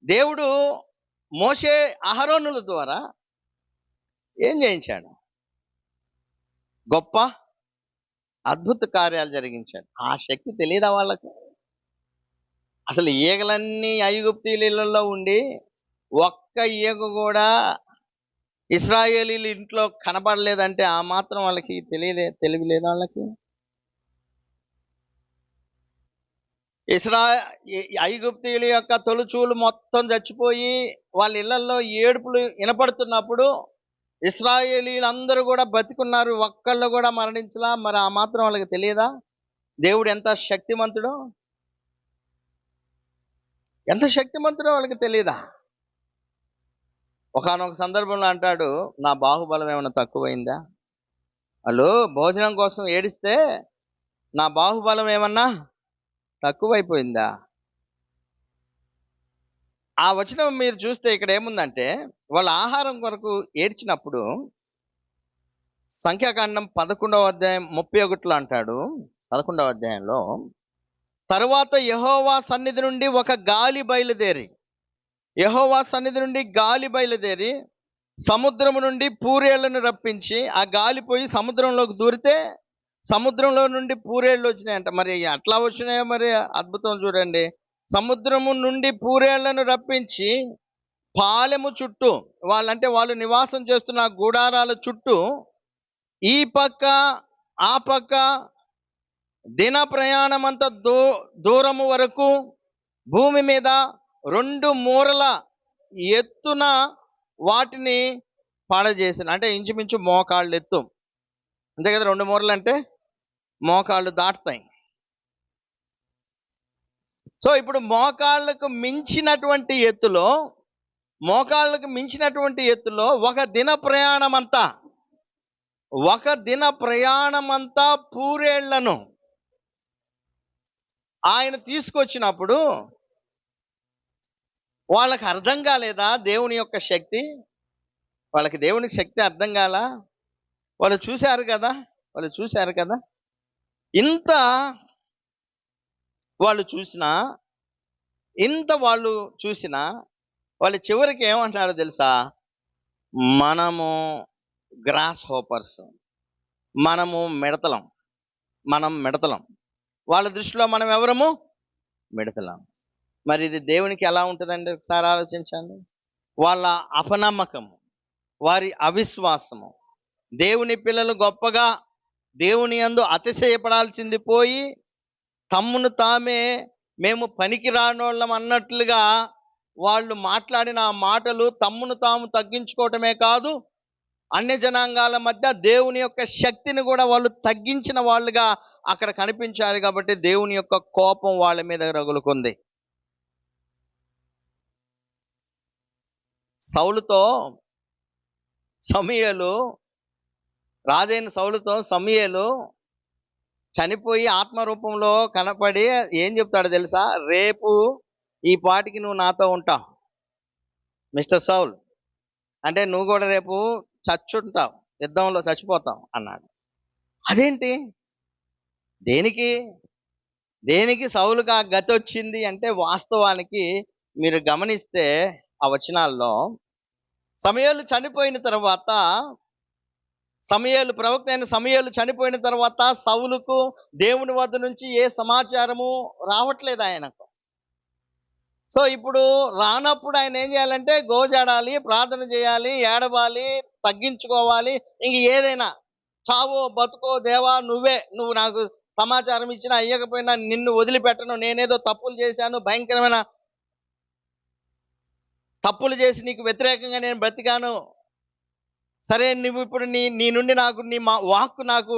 దేవుడు మోషే అహరోనుల ద్వారా ఏం చేయించాడు? గొప్ప అద్భుత కార్యాలు జరిగించాడు. ఆ శక్తి తెలియదా వాళ్ళకు? అసలు ఈగలన్నీ ఐగుప్తీయులలో ఉండి ఒక్క ఈగ కూడా ఇశ్రాయేలీల ఇంట్లో కనపడలేదంటే ఆ మాత్రం వాళ్ళకి తెలివి లేదు వాళ్ళకి. ఐగుప్తీయుల యొక్క తొలుచూలు మొత్తం చచ్చిపోయి వాళ్ళ ఇళ్లలో ఏడుపులు వినపడుతున్నప్పుడు ఇశ్రాయేలీలందరూ కూడా బతికున్నారు, ఒక్కళ్ళు కూడా మరణించలా. మరి ఆ మాత్రం వాళ్ళకి తెలియదా దేవుడు ఎంత శక్తిమంతుడో? ఎంత శక్తిమంతుడో వాళ్ళకి తెలియదా? ఒకానొక సందర్భంలో అంటాడు, నా బాహుబలం ఏమైనా తక్కువైందా? వాళ్ళు భోజనం కోసం ఏడిస్తే నా బాహుబలం ఏమన్నా తక్కువైపోయిందా? ఆ వచనం మీరు చూస్తే ఇక్కడ ఏముందంటే, వాళ్ళ ఆహారం కొరకు ఏడ్చినప్పుడు సంఖ్యాకాండం 11వ అధ్యాయం 31లో అంటాడు, 11వ అధ్యాయంలో, తరువాత యెహోవా సన్నిధి నుండి ఒక గాలి బయలుదేరి, యెహోవా సన్నిధి నుండి గాలి బయలుదేరి సముద్రము నుండి పూరేళ్లను రప్పించి, ఆ గాలి పోయి సముద్రంలోకి దూరితే సముద్రంలో నుండి పూరేళ్ళు వచ్చినాయంట. మరి అట్లా వచ్చినాయో మరి అద్భుతం చూడండి. సముద్రము నుండి పూరేళ్లను రప్పించి పాలెము చుట్టూ, వాళ్ళు నివాసం చేస్తున్న గుడారాల చుట్టూ ఈ పక్క ఆ పక్క దిన ప్రయాణమంతా దూరము వరకు భూమి మీద 2 మూరల ఎత్తున వాటిని పాడజేసిన. అంటే ఇంచుమించు మోకాళ్ళు ఎత్తు, అంతే కదా. 2 మూరలు అంటే మోకాళ్ళు దాటుతాయి. సో ఇప్పుడు మోకాళ్ళకు మించినటువంటి ఎత్తులో ఒక దిన ప్రయాణమంతా పూరేళ్లను ఆయన తీసుకొచ్చినప్పుడు వాళ్ళకి అర్థం కాలేదా దేవుని యొక్క శక్తి? వాళ్ళకి దేవునికి శక్తి అర్థం కాలా? వాళ్ళు చూశారు కదా. ఇంత వాళ్ళు చూసినా వాళ్ళు చివరికి ఏమంటున్నారో తెలుసా? మనము గ్రాస్ హోపర్స్, మనం మిడతలం. వాళ్ళ దృష్టిలో మనం ఎవరము? మిడతలం. మరి ఇది దేవునికి ఎలా ఉంటుందండి? ఒకసారి ఆలోచించండి. వాళ్ళ అపనమ్మకము, వారి అవిశ్వాసము, దేవుని పిల్లలు గొప్పగా దేవుని యందు అతిశయపడాల్సింది పోయి తమ్మును తామే మేము పనికి రానోళ్ళం అన్నట్లుగా వాళ్ళు మాట్లాడిన ఆ మాటలు తమ్మును తాము తగ్గించుకోవటమే కాదు, అన్య జనాంగాల మధ్య దేవుని యొక్క శక్తిని కూడా వాళ్ళు తగ్గించిన వాళ్ళుగా అక్కడ కనిపించారు. కాబట్టి దేవుని యొక్క కోపం వాళ్ళ మీద రగులుకుంది. రాజైన సౌలుతో సమూయేలు చనిపోయి ఆత్మరూపంలో కనపడి ఏం చెప్తాడో తెలుసా? రేపు ఈ పాటికి నువ్వు నాతో ఉంటావు మిస్టర్ సౌల్, అంటే నువ్వు కూడా రేపు చచ్చుంటావు, యుద్ధంలో చచ్చిపోతావు అన్నాడు. అదేంటి? దేనికి సౌలుకి ఆ గతి వచ్చింది అంటే, వాస్తవానికి మీరు గమనిస్తే ఆ వచనాల్లో ప్రవక్త అయిన సమూయేలు చనిపోయిన తర్వాత సౌలుకు దేవుని వద్ద నుంచి ఏ సమాచారము రావట్లేదు ఆయనకు. సో ఇప్పుడు రానప్పుడు ఆయన ఏం చేయాలంటే గోజాడాలి, ప్రార్థన చేయాలి, ఏడవాలి, తగ్గించుకోవాలి. ఇంక ఏదైనా చావో బతుకో దేవా నువ్వు నాకు సమాచారం ఇచ్చినా ఇయ్యకపోయినా నిన్ను వదిలిపెట్టను, నేనేదో తప్పులు చేశాను, భయంకరమైన తప్పులు చేసి నీకు వ్యతిరేకంగా నేను బ్రతికాను, సరే నువ్వు ఇప్పుడు నీ నుండి నాకు మా వాక్కు నాకు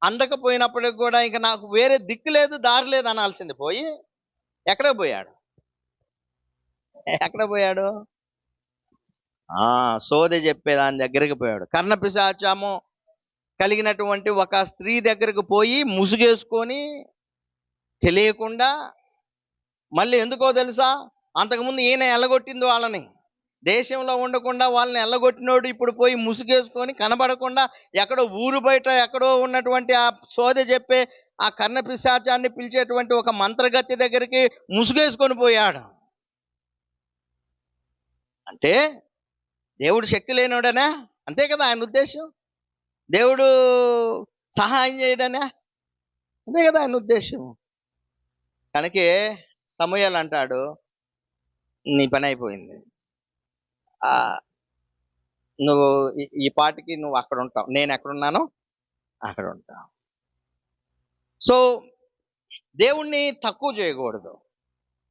అందకపోయినప్పటికి కూడా ఇంకా నాకు వేరే దిక్కు లేదు, దారి లేదు అనాల్సింది పోయి ఎక్కడ పోయాడు? ఎక్కడ పోయాడు? సోదె చెప్పేదాని దగ్గరికి పోయాడు. కర్ణపిశాచము కలిగినటువంటి ఒక స్త్రీ దగ్గరకు పోయి ముసుగేసుకొని తెలియకుండా, మళ్ళీ ఎందుకో తెలుసా, అంతకుముందు ఈయన ఎల్లగొట్టింది వాళ్ళని, దేశంలో ఉండకుండా వాళ్ళని ఎల్లగొట్టినోడు ఇప్పుడు పోయి ముసుగేసుకొని కనబడకుండా ఎక్కడో ఊరు బయట ఎక్కడో ఉన్నటువంటి ఆ సోదె చెప్పే ఆ కర్ణపిశాచాన్ని పిలిచేటువంటి ఒక మంత్రగత్తె దగ్గరికి ముసుగేసుకొని పోయాడు. అంటే దేవుడు శక్తి లేనోడనా? అంతే కదా ఆయన ఉద్దేశం. దేవుడు సహాయం చేయడనా? అంతే కదా ఆయన ఉద్దేశం. కనుకే సమూయేలు అంటాడు, నీ పని అయిపోయింది, నువ్వు ఈ పాటికి నువ్వు అక్కడ ఉంటావు, నేను ఎక్కడున్నానో అక్కడ ఉంటావు. సో దేవుణ్ణి తక్కువ చేయకూడదు.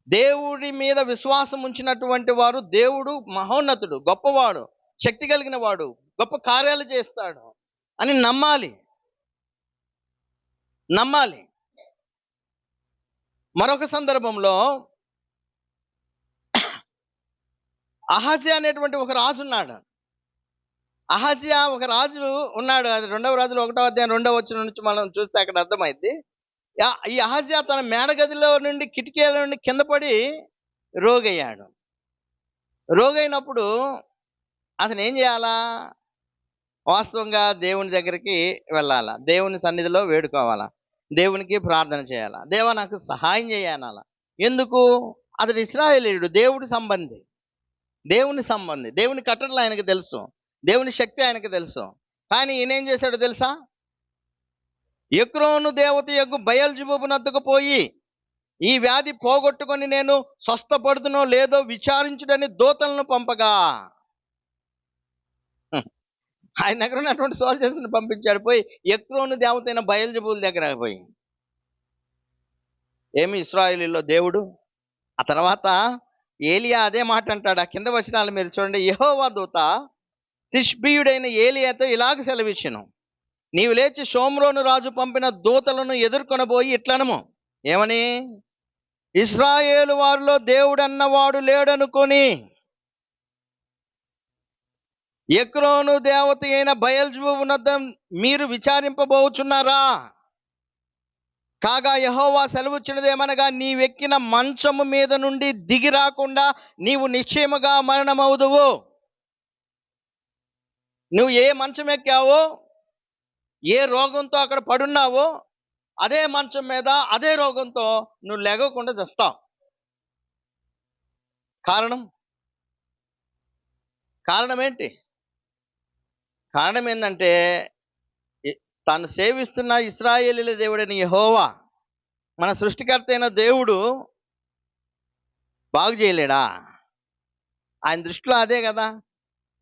దేవుడి మీద విశ్వాసం ఉంచినటువంటి వారు, దేవుడు మహోన్నతుడు, గొప్పవాడు, శక్తి కలిగిన వాడు, గొప్ప కార్యాలు చేస్తాడు అని నమ్మాలి. మరొక సందర్భంలో అహజ్యా అనేటువంటి ఒక రాజు ఉన్నాడు. అహజ్యా ఒక రాజు ఉన్నాడు. అది 2వ రాజులు 1వ అధ్యాయం 2వ వచనం నుంచి మనం చూస్తే అక్కడ అర్థమైంది. ఈ అహజ్యా తన మేడగదిలో నుండి కిటికీల నుండి కింద పడి రోగయ్యాడు. రోగైనప్పుడు అతను ఏం చేయాలా? వాస్తవంగా దేవుని దగ్గరికి వెళ్ళాలా, దేవుని సన్నిధిలో వేడుకోవాలా, దేవునికి ప్రార్థన చేయాలా, దేవా నాకు సహాయం చేయాలా. ఎందుకు? అతడు ఇశ్రాయేలీయుడు, దేవుని సంబంధి, దేవుని కట్టడలు ఆయనకు తెలుసు, దేవుని శక్తి ఆయనకు తెలుసు. కానీ ఈయన ఏం చేశాడో తెలుసా? ఎక్రోను దేవత యొక్క బయల్జెబూబునొద్దకు పోయి ఈ వ్యాధి పోగొట్టుకొని నేను స్వస్థపడుతునో లేదో విచారించుడని దూతలను పంపగా, ఆయన దగ్గర ఉన్నటువంటి సోల్జర్స్ని పంపించాడు. పోయి ఎక్రోను దేవత అయిన బయల్జెబూల్ దగ్గర పోయి, ఏమి ఇశ్రాయేలీలో దేవుడు. ఆ తర్వాత ఏలియా అదే మాట అంటాడు. ఆ కింద వచనాలు మీరు చూడండి. యెహోవా దూత తిష్బీయుడైన ఏలియాతో ఇలాగ సెలవిచ్చెను, నీవు లేచి షోమ్రోను రాజు పంపిన దూతలను ఎదుర్కొనబోయి ఇట్లనము, ఏమని? ఇశ్రాయేలు వారిలో దేవుడన్నవాడు లేడనుకొని ఎక్రోను దేవత అయిన బయల్జెబూబునొద్ద మీరు విచారింపబోచున్నారా? కాగా యెహోవా సెలవుచ్చినదేమనగా, నీవెక్కిన మంచము మీద నుండి దిగి రాకుండా నీవు నిశ్చయముగా మరణమవుదువు. నువ్వు ఏ మంచం ఎక్కావో, ఏ రోగంతో అక్కడ పడున్నావో, అదే మంచం మీద అదే రోగంతో నువ్వు లెగకుండా చస్తావు. కారణం ఏంటి? కారణం ఏంటంటే, తాను సేవిస్తున్న ఇశ్రాయేలీల దేవుడైన యెహోవా, మన సృష్టికర్త అయిన దేవుడు బాగు చేయలేడా? ఆయన దృష్టిలో అదే కదా.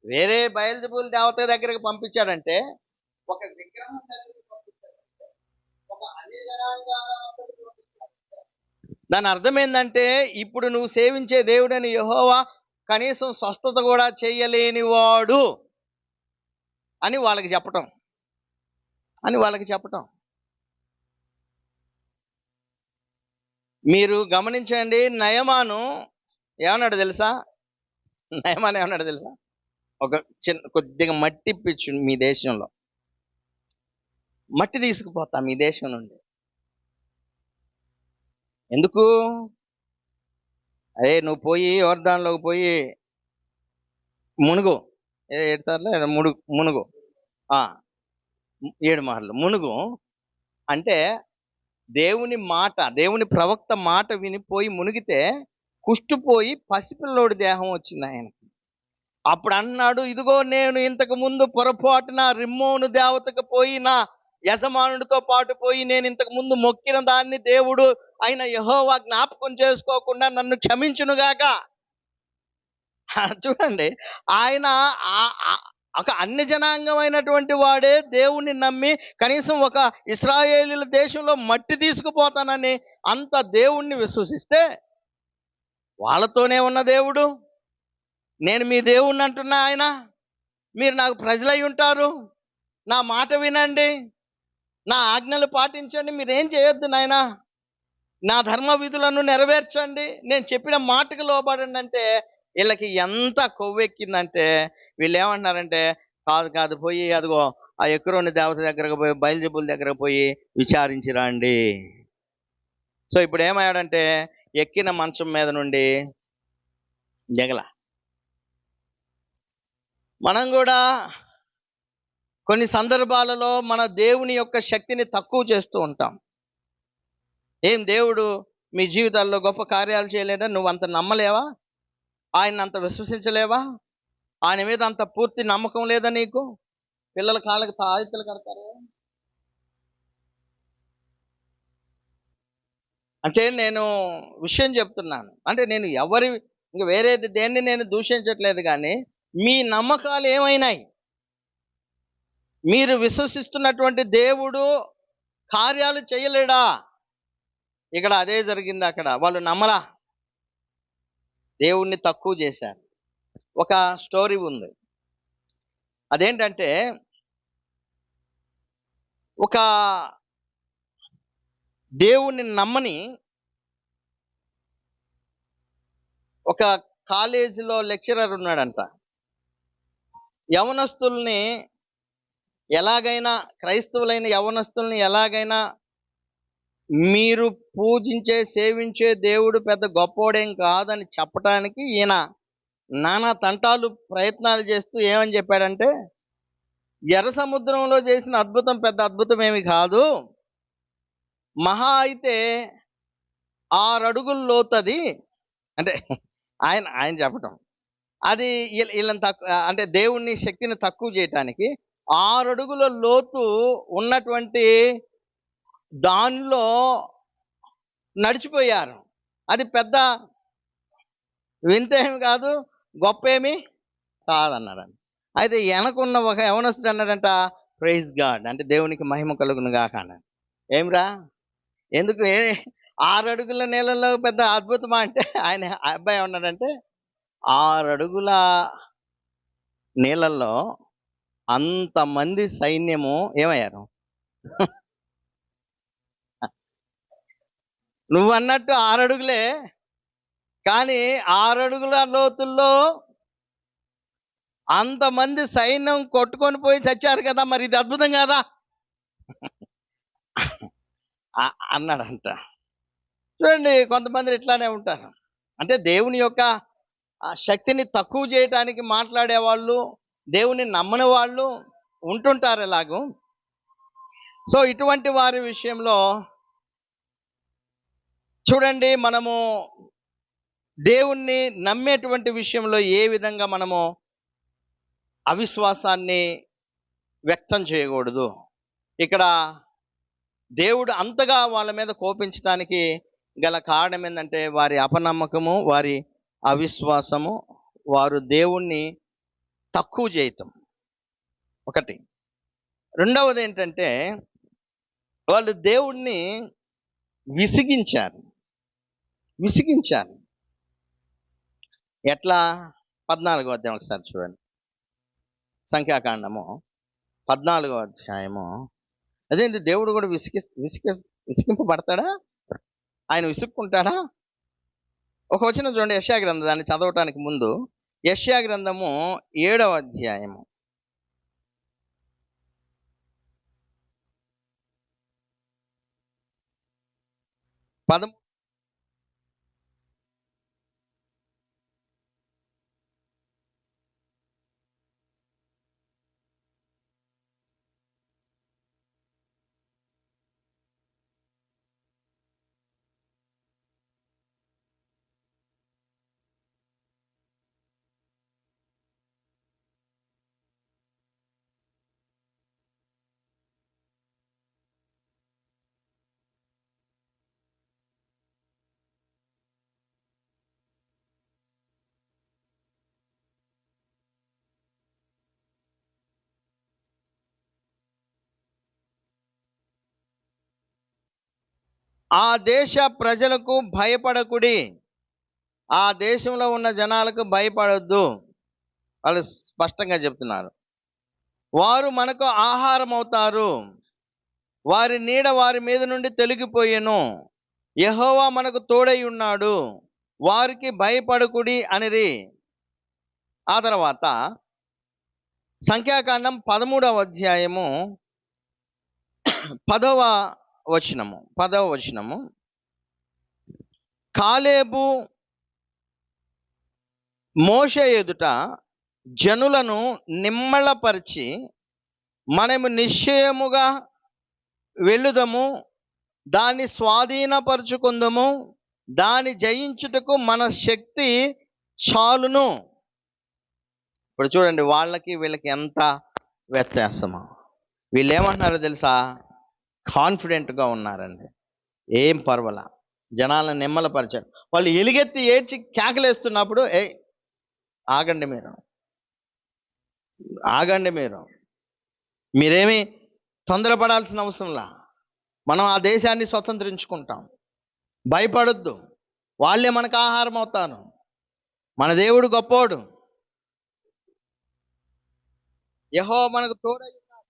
వేరే బయల్జెబూల్ దేవత దగ్గరికి పంపించాడంటే, ఒక విగ్రహం దగ్గరికి పంపించాడంటే, ఒక అన్య జనాంగానికి పంపించాడంటే, దాని అర్థం ఏంటంటే, ఇప్పుడు నువ్వు సేవించే దేవుడైన యెహోవా కనీసం స్వస్థత కూడా చేయలేనివాడు అని వాళ్ళకి చెప్పటం. మీరు గమనించండి, నయమాను ఏమన్నాడు తెలుసా? ఒక కొద్దిగా మట్టి ఇప్పించు, మీ దేశంలో మట్టి తీసుకుపోతా మీ దేశం నుండి. ఎందుకు? అదే నువ్వు పోయి యోర్దానులోకి పోయి మునుగు, 7 సార్లు మునుగు, 7 మార్లు మునుగు అంటే, దేవుని ప్రవక్త మాట వినిపోయి మునిగితే కుష్టుపోయి పసిపిల్లోడి దేహం వచ్చింది ఆయనకి. అప్పుడు అన్నాడు, ఇదిగో నేను ఇంతకు ముందు పొరపాటున రిమ్మోను దేవతకు పోయి నా యజమానుడితో పాటు పోయి నేను ఇంతకు ముందు మొక్కిన దాన్ని దేవుడు అయిన యెహోవా జ్ఞాపకం చేసుకోకుండా నన్ను క్షమించునుగాక. చూడండి, ఆయన ఒక అన్య జనాంగమైనటువంటి వాడే దేవుణ్ణి నమ్మి కనీసం ఒక ఇశ్రాయేలీయుల దేశంలో మట్టి తీసుకుపోతానని అంత దేవుణ్ణి విశ్వసిస్తే, వాళ్ళతోనే ఉన్న దేవుడు, నేను మీ దేవుణ్ణి అంటున్నా ఆయన, మీరు నాకు ప్రజలై ఉంటారు, నా మాట వినండి, నా ఆజ్ఞలు పాటించండి, మీరేం చేయొద్దు నాయనా, నా ధర్మ విధులను నెరవేర్చండి, నేను చెప్పిన మాటకు లోబడండి అంటే వీళ్ళకి ఎంత కొవ్వెక్కిందంటే వీళ్ళు ఏమంటున్నారంటే, కాదు కాదు, పోయి అదిగో ఆ ఎక్రోని దేవత దగ్గరకు పోయి బయల్జెబూల్ దగ్గరకు పోయి విచారించి రండి. సో ఇప్పుడు ఏమయ్యాడంటే ఎక్కిన మంచం మీద నుండి దిగల. మనం కూడా కొన్ని సందర్భాలలో మన దేవుని యొక్క శక్తిని తక్కువ చేస్తూ ఉంటాం. ఏం దేవుడు మీ జీవితాల్లో గొప్ప కార్యాలు చేయలేదా? నువ్వు అంత నమ్మలేవా? ఆయన అంత విశ్వసించలేవా? ఆయన మీద అంత పూర్తి నమ్మకం లేదా నీకు? పిల్లల కాళ్ళకి తాయెత్తులు కడతారు అంటే నేను విషయం చెప్తున్నాను. అంటే నేను ఇంక వేరేది దేన్ని నేను దూషించట్లేదు, కానీ మీ నమ్మకాలు ఏమైనాయి? మీరు విశ్వసిస్తున్నటువంటి దేవుడు కార్యాలు చేయలేడా? ఇక్కడ అదే జరిగింది. అక్కడ వాళ్ళు నమ్మలా, దేవుణ్ణి తక్కువ చేశారు. ఒక స్టోరీ ఉంది. అదేంటంటే ఒక దేవుణ్ణి నమ్మని ఒక కాలేజీలో లెక్చరర్ ఉన్నాడంట. యవనస్తుల్ని ఎలాగైనా, క్రైస్తవులైన యవనస్తుల్ని ఎలాగైనా, మీరు పూజించే సేవించే దేవుడు పెద్ద గొప్పోడేం కాదని చెప్పడానికి ఈయన నానా తంటాలు ప్రయత్నాలు చేస్తూ ఏమని చెప్పాడంటే, ఎర్ర సముద్రంలో చేసిన అద్భుతం పెద్ద అద్భుతం ఏమి కాదు, మహా అయితే 6 అడుగుల లోతది. అంటే ఆయన ఆయన చెప్పటం అది వీళ్ళని తక్కువ, అంటే దేవుణ్ణి శక్తిని తక్కువ చేయటానికి 6 అడుగుల లోతు ఉన్నటువంటి దానిలో నడిచిపోయారు. అది పెద్ద వింత ఏమి కాదు, గొప్ప ఏమి కాదన్నాడంట. అయితే వెనకున్న ఒక యవనస్తుడు అన్నాడంట, ప్రైజ్ గాడ్, అంటే దేవునికి మహిమ కలుగును గాక అన్నాడు. ఏమిరా, ఎందుకు 6 అడుగుల నీళ్ళలో పెద్ద అద్భుతమా అంటే, ఆయన అబ్బాయి ఏమన్నాడంటే, 6 అడుగుల నీళ్ళల్లో అంతమంది సైన్యము ఏమయ్యారు? నువ్వన్నట్టు 6 అడుగులే, కానీ 6 అడుగుల లోతుల్లో అంతమంది సైన్యం కొట్టుకొని పోయి చచ్చారు కదా, మరి ఇది అద్భుతం కాదా అన్నాడంట. చూడండి, కొంతమంది ఇట్లానే ఉంటారు. అంటే దేవుని యొక్క శక్తిని తక్కువ చేయటానికి మాట్లాడేవాళ్ళు, దేవుని నమ్మని వాళ్ళు ఉంటుంటారు ఎలాగూ. సో ఇటువంటి వారి విషయంలో చూడండి, మనము దేవుణ్ణి నమ్మేటువంటి విషయంలో ఏ విధంగా మనము అవిశ్వాసాన్ని వ్యక్తం చేయకూడదు. ఇక్కడ దేవుడు అంతగా వాళ్ళ మీద కోపించడానికి గల కారణం ఏంటంటే వారి అపనమ్మకము, వారి అవిశ్వాసము, వారు దేవుణ్ణి తక్కువ చేయటం ఒకటి. రెండవది ఏంటంటే వాళ్ళు దేవుణ్ణి విసిగించారు. ఎట్లా? 14వ అధ్యాయం ఒకసారి చూడండి. సంఖ్యాకాండము 14వ అధ్యాయము. అదేంటి, దేవుడు కూడా విసిగింపబడతాడా? ఆయన విసుక్కుంటాడా? ఒక వచనం చూడండి, యెషయా గ్రంథం, దాన్ని చదవటానికి ముందు యెషయా గ్రంథము 7వ అధ్యాయము 13. ఆ దేశ ప్రజలకు భయపడకుడి. ఆ దేశంలో ఉన్న జనాలకు భయపడొద్దు. వాళ్ళు స్పష్టంగా చెప్తున్నారు. వారు మనకు ఆహారం అవుతారు, వారి నీడ వారి మీద నుండి తొలగిపోయెను. యెహోవా మనకు తోడై ఉన్నాడు, వారికి భయపడకుడి అనిరి. ఆ తర్వాత సంఖ్యాకాండం 13వ అధ్యాయము 10వ వచనము. కాలేబు మోషే ఎదుట జనులను నిమ్మళపరిచి, మనము నిశ్చయముగా వెళ్ళుదము, దాన్ని స్వాధీనపరచుకుందము, దాన్ని జయించుటకు మన శక్తి చాలును. ఇప్పుడు చూడండి, వాళ్ళకి వీళ్ళకి ఎంత వ్యత్యాసమో. వీళ్ళు ఏమంటున్నారో తెలుసా? కాన్ఫిడెంట్గా ఉన్నారండి. ఏం పర్వాలా, జనాలను నిమ్మలపరిచారు. వాళ్ళు ఎలుగెత్తి ఏడ్చి కేకలేస్తున్నప్పుడు, ఆగండి మీరు మీరేమీ తొందరపడాల్సిన అవసరంలా, మనం ఆ దేశాన్ని స్వతంత్రించుకుంటాం, భయపడొద్దు, వాళ్ళే మనకు ఆహారం అవుతాను, మన దేవుడు గొప్పోడు, యెహోవా మనకు తోడై ఉన్నాడు.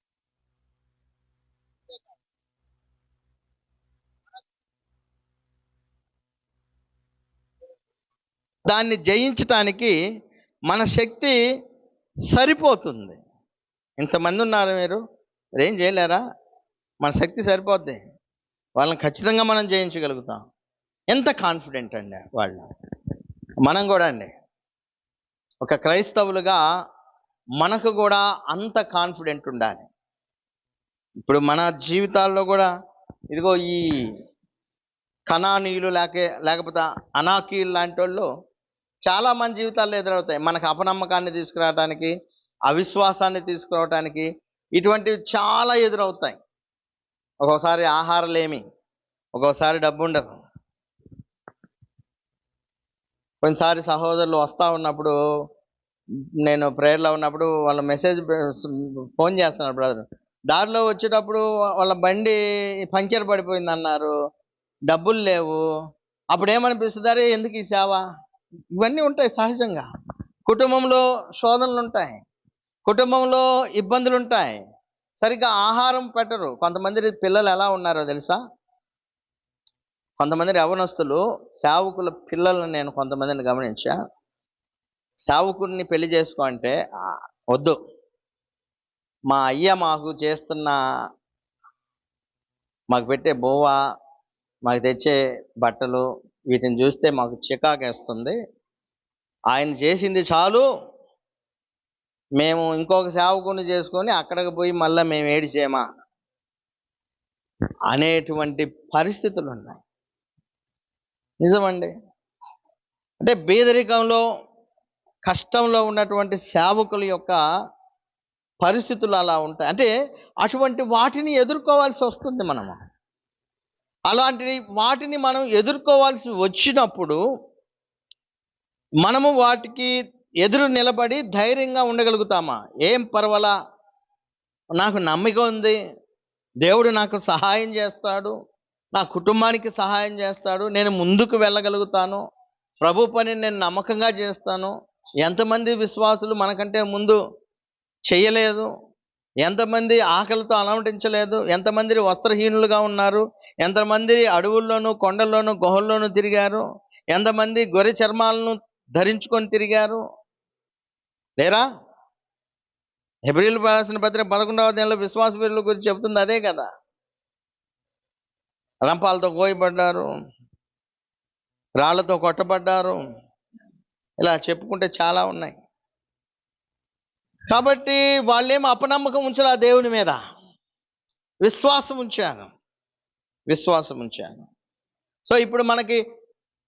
దాన్ని జయించటానికి మన శక్తి సరిపోతుంది. ఇంతమంది ఉన్నారు, మీరు ఏం చేయలేరా? మన శక్తి సరిపోద్ది, వాళ్ళని ఖచ్చితంగా మనం జయించగలుగుతాం. ఎంత కాన్ఫిడెంట్ అండి వాళ్ళు. మనం కూడా అండి, ఒక క్రైస్తవులుగా మనకు కూడా అంత కాన్ఫిడెంట్ ఉండాలి. ఇప్పుడు మన జీవితాల్లో కూడా ఇదిగో ఈ కనానీయులు లేకపోతే అనాకీలు లాంటి వాళ్ళు చాలా మంది జీవితాల్లో ఎదురవుతాయి. మనకు అపనమ్మకాన్ని తీసుకురావడానికి, అవిశ్వాసాన్ని తీసుకురావడానికి ఇటువంటివి చాలా ఎదురవుతాయి. ఒక్కోసారి ఆహారలేమి, ఒక్కోసారి డబ్బు ఉండదు. కొన్నిసారి సహోదరులు వస్తూ ఉన్నప్పుడు, నేను ప్రేయర్లో ఉన్నప్పుడు వాళ్ళ ఫోన్ చేస్తున్నారు, బ్రదర్ దారిలో వచ్చేటప్పుడు వాళ్ళ బండి పంక్చర్ పడిపోయింది అన్నారు, డబ్బులు లేవు. అప్పుడు ఏమనిపిస్తుంది? అరే ఎందుకు ఈ సేవ? ఇవన్నీ ఉంటాయి సహజంగా. కుటుంబంలో శోధనలు ఉంటాయి, కుటుంబంలో ఇబ్బందులు ఉంటాయి, సరిగ్గా ఆహారం పెట్టరు. కొంతమంది పిల్లలు ఎలా ఉన్నారో తెలుసా? కొంతమంది యవనస్తులు సేవకుల పిల్లలను నేను కొంతమందిని గమనించా. సేవకుడిని పెళ్లి చేసుకో అంటే వద్దు, మా అయ్య మాకు పెట్టే బోవ, మాకు తెచ్చే బట్టలు, వీటిని చూస్తే మాకు చికాకేస్తుంది, ఆయన చేసింది చాలు, మేము ఇంకొక సేవకుడిని చేసుకొని అక్కడికి పోయి మళ్ళీ మేము ఏడిచేమా అనేటువంటి పరిస్థితులు ఉన్నాయి. నిజమండి. అంటే పేదరికంలో, కష్టంలో ఉన్నటువంటి సేవకుల యొక్క పరిస్థితులు అలా ఉంటాయి. అంటే అటువంటి వాటిని ఎదుర్కోవాల్సి వస్తుంది. వాటిని మనం ఎదుర్కోవాల్సి వచ్చినప్పుడు మనము వాటికి ఎదురు నిలబడి ధైర్యంగా ఉండగలుగుతామా? ఏం పర్వాలా, నాకు నమ్మిక ఉంది, దేవుడు నాకు సహాయం చేస్తాడు, నా కుటుంబానికి సహాయం చేస్తాడు, నేను ముందుకు వెళ్ళగలుగుతాను, ప్రభు పని నేను నమ్మకంగా చేస్తాను. ఎంతమంది విశ్వాసులు మనకంటే ముందు చేయలేదు, ఎంతమంది ఆకలితో అలమటించలేదు, ఎంతమంది వస్త్రహీనులుగా ఉన్నారు, ఎంతమంది అడవుల్లోనూ కొండల్లోనూ గుహల్లోనూ తిరిగారు, ఎంతమంది గొర్రె చర్మాలను ధరించుకొని తిరిగారు లేరా? హెబ్రీయులకు రాసిన పత్రిక 11వ అధ్యాయంలో విశ్వాస వీరుల గురించి చెబుతుంది అదే కదా. రంపాలతో కోయబడ్డారు, రాళ్లతో కొట్టబడ్డారు, ఇలా చెప్పుకుంటే చాలా ఉన్నాయి. కాబట్టి వాళ్ళేమో అపనమ్మకం ఉంచారు, దేవుని మీద విశ్వాసం ఉంచారు. సో ఇప్పుడు మనకి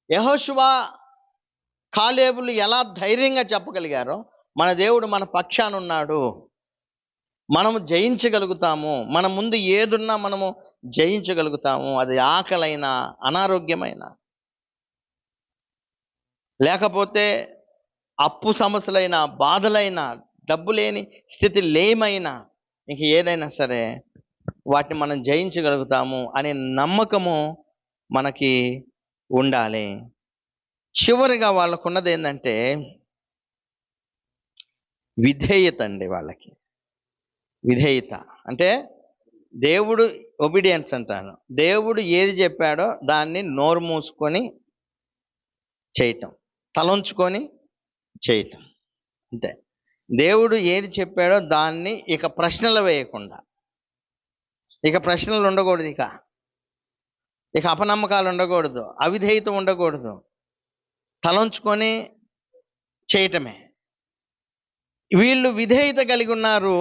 యెహోషువ, కాలేబులు ఎలా ధైర్యంగా చెప్పగలిగారో, మన దేవుడు మన పక్షాన ఉన్నాడు, మనము జయించగలుగుతాము, మన ముందు ఏదున్నా మనము జయించగలుగుతాము. అది ఆకలైనా, అనారోగ్యమైన, లేకపోతే అప్పు సమస్యలైనా, బాధలైనా, డబ్బు లేని స్థితి లేమైనా, ఇంక ఏదైనా సరే వాటిని మనం జయించగలుగుతాము అనే నమ్మకము మనకి ఉండాలి. చివరిగా వాళ్ళకున్నది ఏంటంటే విధేయత అండి. వాళ్ళకి విధేయత అంటే దేవుడు ఒబీడియన్స్ అంటాను. దేవుడు ఏది చెప్పాడో దాన్ని నోరు మూసుకొని చేయటం, తలంచుకొని చేయటం, అంతే. దేవుడు ఏది చెప్పాడో దాన్ని ఇక ప్రశ్నలు వేయకుండా, ఇక ప్రశ్నలు ఉండకూడదు, ఇక అపనమ్మకాలు ఉండకూడదు, అవిధేయత ఉండకూడదు, తలంచుకొని చేయటమే. వీళ్ళు విధేయత కలిగి ఉన్నారు.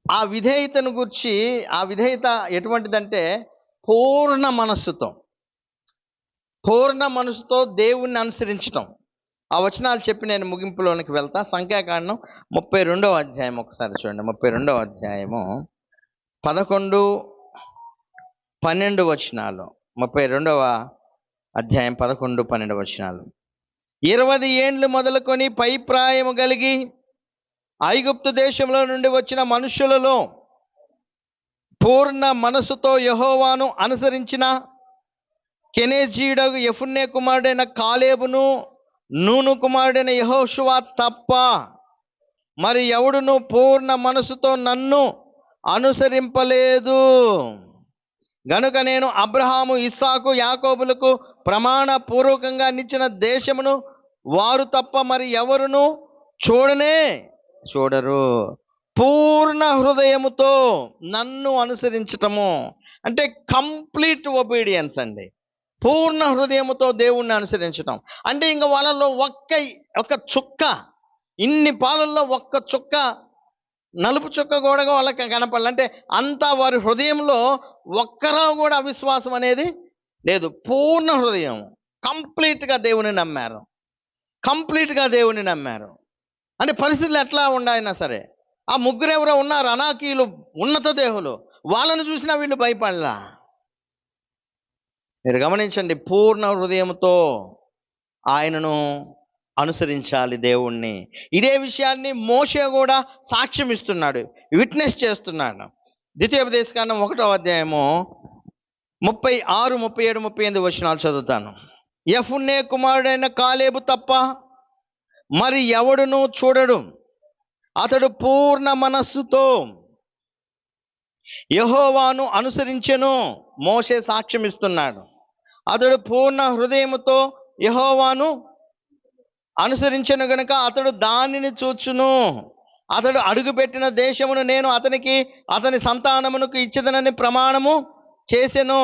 ఆ విధేయతను గురించి, ఆ విధేయత ఎటువంటిదంటే పూర్ణ మనసుతో దేవుణ్ణి అనుసరించటం. ఆ వచనాలు చెప్పి నేను ముగింపులోనికి వెళ్తా. సంఖ్యాకాండం 32వ అధ్యాయం ఒకసారి చూడండి. 32వ అధ్యాయము 11, 12 వచనాలు. 32వ అధ్యాయం 11, 12 వచనాలు. 20 ఏండ్లు మొదలుకొని పై ప్రాయము కలిగి ఐగుప్తు దేశంలో నుండి వచ్చిన మనుషులలో పూర్ణ మనసుతో యెహోవాను అనుసరించిన కెనేజీయుడగు యెఫున్నె కుమారుడైన కాలేబును, నూను కుమారుడైన యెహోషువ తప్ప మరి ఎవడును పూర్ణ మనసుతో నన్ను అనుసరింపలేదు. గనుక నేను అబ్రహాము, ఇస్సాకు, యాకోబులకు ప్రమాణ పూర్వకంగా నిచ్చిన దేశమును వారు తప్ప మరి ఎవరును చూడరు. పూర్ణ హృదయముతో నన్ను అనుసరించటము అంటే కంప్లీట్ ఒబీడియన్స్ అండి. పూర్ణ హృదయముతో దేవుణ్ణి అనుసరించటం అంటే ఇంకా వాళ్ళలో ఒక్క చుక్క, ఇన్ని పాలల్లో ఒక్క చుక్క, నలుపు చుక్క కూడా వాళ్ళకి కనపడాలి. అంటే అంతా వారి హృదయంలో ఒక్కరో కూడా అవిశ్వాసం అనేది లేదు. పూర్ణ హృదయం, కంప్లీట్గా దేవుని నమ్మారు. అంటే పరిస్థితులు ఎట్లా ఉండాయినా సరే, ఆ ముగ్గురు ఎవరో ఉన్నారు, అనాకీయులు, ఉన్నత దేహులు, వాళ్ళను చూసినా వీళ్ళు భయపడలా. మీరు గమనించండి, పూర్ణ హృదయంతో ఆయనను అనుసరించాలి దేవుణ్ణి. ఇదే విషయాన్ని మోషే కూడా సాక్ష్యం ఇస్తున్నాడు, విట్నెస్ చేస్తున్నాడు. ద్వితీయోపదేశకాండం 1వ అధ్యాయము 36, 37, 38 వచనాలు చదువుతాను. యెఫున్నె కుమారుడైన కాలేబు తప్ప మరి ఎవడును చూడడు. అతడు పూర్ణ మనస్సుతో యెహోవాను అనుసరించెను. మోషే సాక్ష్యం ఇస్తున్నాడు. అతడు పూర్ణ హృదయముతో యెహోవాను అనుసరించెను గనుక అతడు దానిని చూచును. అతడు అడుగుపెట్టిన దేశమును నేను అతని సంతానమునకు ఇచ్చేదనని ప్రమాణము చేసెను.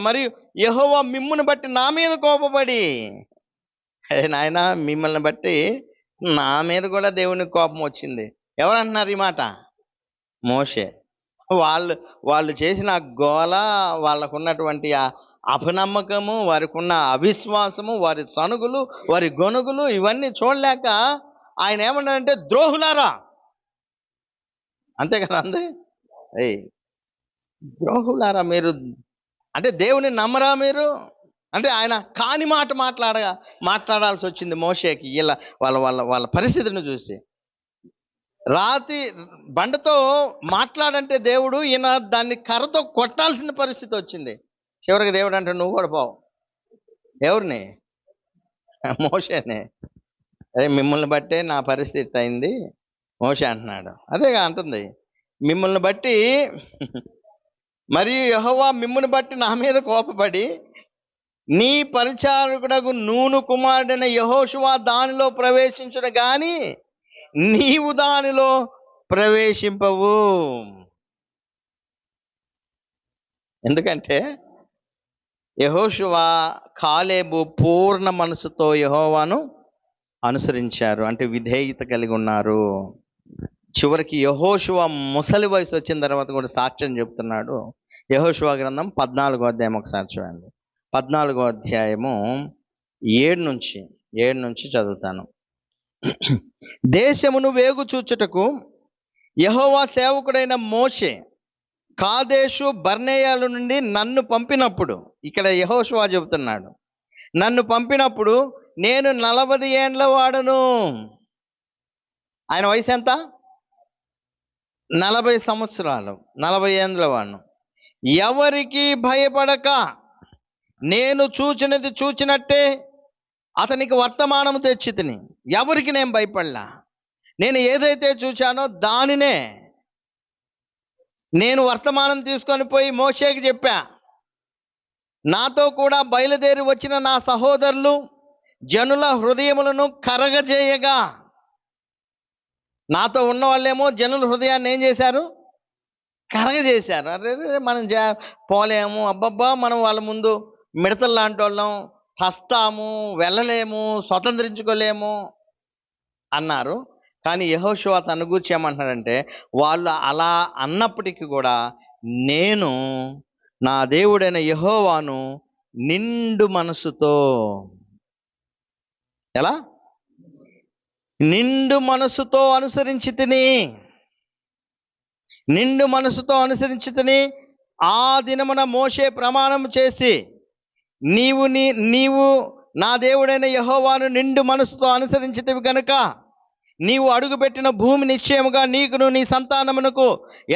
మరియు యెహోవా మిమ్మును బట్టి నా మీద కోపపడి, నాయన మిమ్మల్ని బట్టి నా మీద కూడా దేవునికి కోపం వచ్చింది. ఎవరంటున్నారు ఈ మాట? మోషే. వాళ్ళు చేసిన గోల, వాళ్ళకున్నటువంటి అపనమ్మకము, వారికి ఉన్న అవిశ్వాసము, వారి సనుగులు, వారి గొనుగులు ఇవన్నీ చూడలేక ఆయన ఏమన్నాడంటే, ద్రోహులారా, అంతే కదా అంది. ద్రోహులారా మీరు అంటే దేవుని నమ్మరా మీరు అంటే ఆయన కాని మాట మాట్లాడాల్సి వచ్చింది మోషేకి. ఇలా వాళ్ళ పరిస్థితిని చూసి రాతి బండతో మాట్లాడంటే దేవుడు, ఈయన దాన్ని కర్రతో కొట్టాల్సిన పరిస్థితి వచ్చింది. చివరికి దేవుడు అంటే నువ్వు కూడా పోవు. ఎవరిని? మోషేనే. మిమ్మల్ని బట్టే నా పరిస్థితి అయింది మోషే అంటున్నాడు. అదేగా అంటుంది, మిమ్మల్ని బట్టి మరియు యెహోవా మిమ్ముని బట్టి నా మీద కోపపడి నీ పరిచారకుడగు నూను కుమారుడైన యెహోషువ దానిలో ప్రవేశించును గాని నీవు దానిలో ప్రవేశింపవు. ఎందుకంటే యెహోషువ, కాలేబు పూర్ణ మనసుతో యెహోవాను అనుసరించారు, అంటే విధేయత కలిగి ఉన్నారు. చివరికి యెహోషువ ముసలి వయసు వచ్చిన తర్వాత కూడా సాక్ష్యం చెప్తున్నాడు. యెహోషువ గ్రంథం 14వ అధ్యాయం ఒకసారి చూడండి. 14వ అధ్యాయము 7 నుంచి చదువుతాను. దేశమును వేగు చూచుటకు యెహోవా సేవకుడైన మోషే కాదేషు బర్నేయాల నుండి నన్ను పంపినప్పుడు, ఇక్కడ యెహోషువ చెబుతున్నాడు, నన్ను పంపినప్పుడు నేను 40 ఏండ్ల వాడను. ఆయన వయసు ఎంత? 40 సంవత్సరాలు, 40 ఏండ్ల వాడును. ఎవరికి భయపడక నేను చూచినది చూచినట్టే అతనికి వర్తమానము తెచ్చి తిని. ఎవరికి నేను భయపడలా. నేను ఏదైతే చూచానో దానినే నేను వర్తమానం తీసుకొని పోయి మోషేకి చెప్పా. నాతో కూడా బయలుదేరి వచ్చిన నా సహోదరులు జనుల హృదయములను కరగజేయగా, నాతో ఉన్న వాళ్ళేమో జనుల హృదయాన్ని ఏం చేశారు? కరగజేశారు. అరే మనం పోలేము, అబ్బబ్బా మనం వాళ్ళ ముందు మిడతలు లాంటి వాళ్ళం, చస్తాము, వెళ్ళలేము, స్వతంత్రించుకోలేము అన్నారు. కానీ యెహోషువ తన గూర్చి ఏమంటున్నాడంటే, వాళ్ళు అలా అన్నప్పటికీ కూడా నేను నా దేవుడైన యెహోవాను నిండు మనసుతో, ఎలా? నిండు మనసుతో అనుసరించి తిని, నిండు మనసుతో అనుసరించి తిని. ఆ దినమున మోషే ప్రమాణం చేసి, నీవు నా దేవుడైన యెహోవాను నిండు మనసుతో అనుసరించితివి కనుక నీవు అడుగుపెట్టిన భూమి నిశ్చయముగా నీకును నీ సంతానమునకు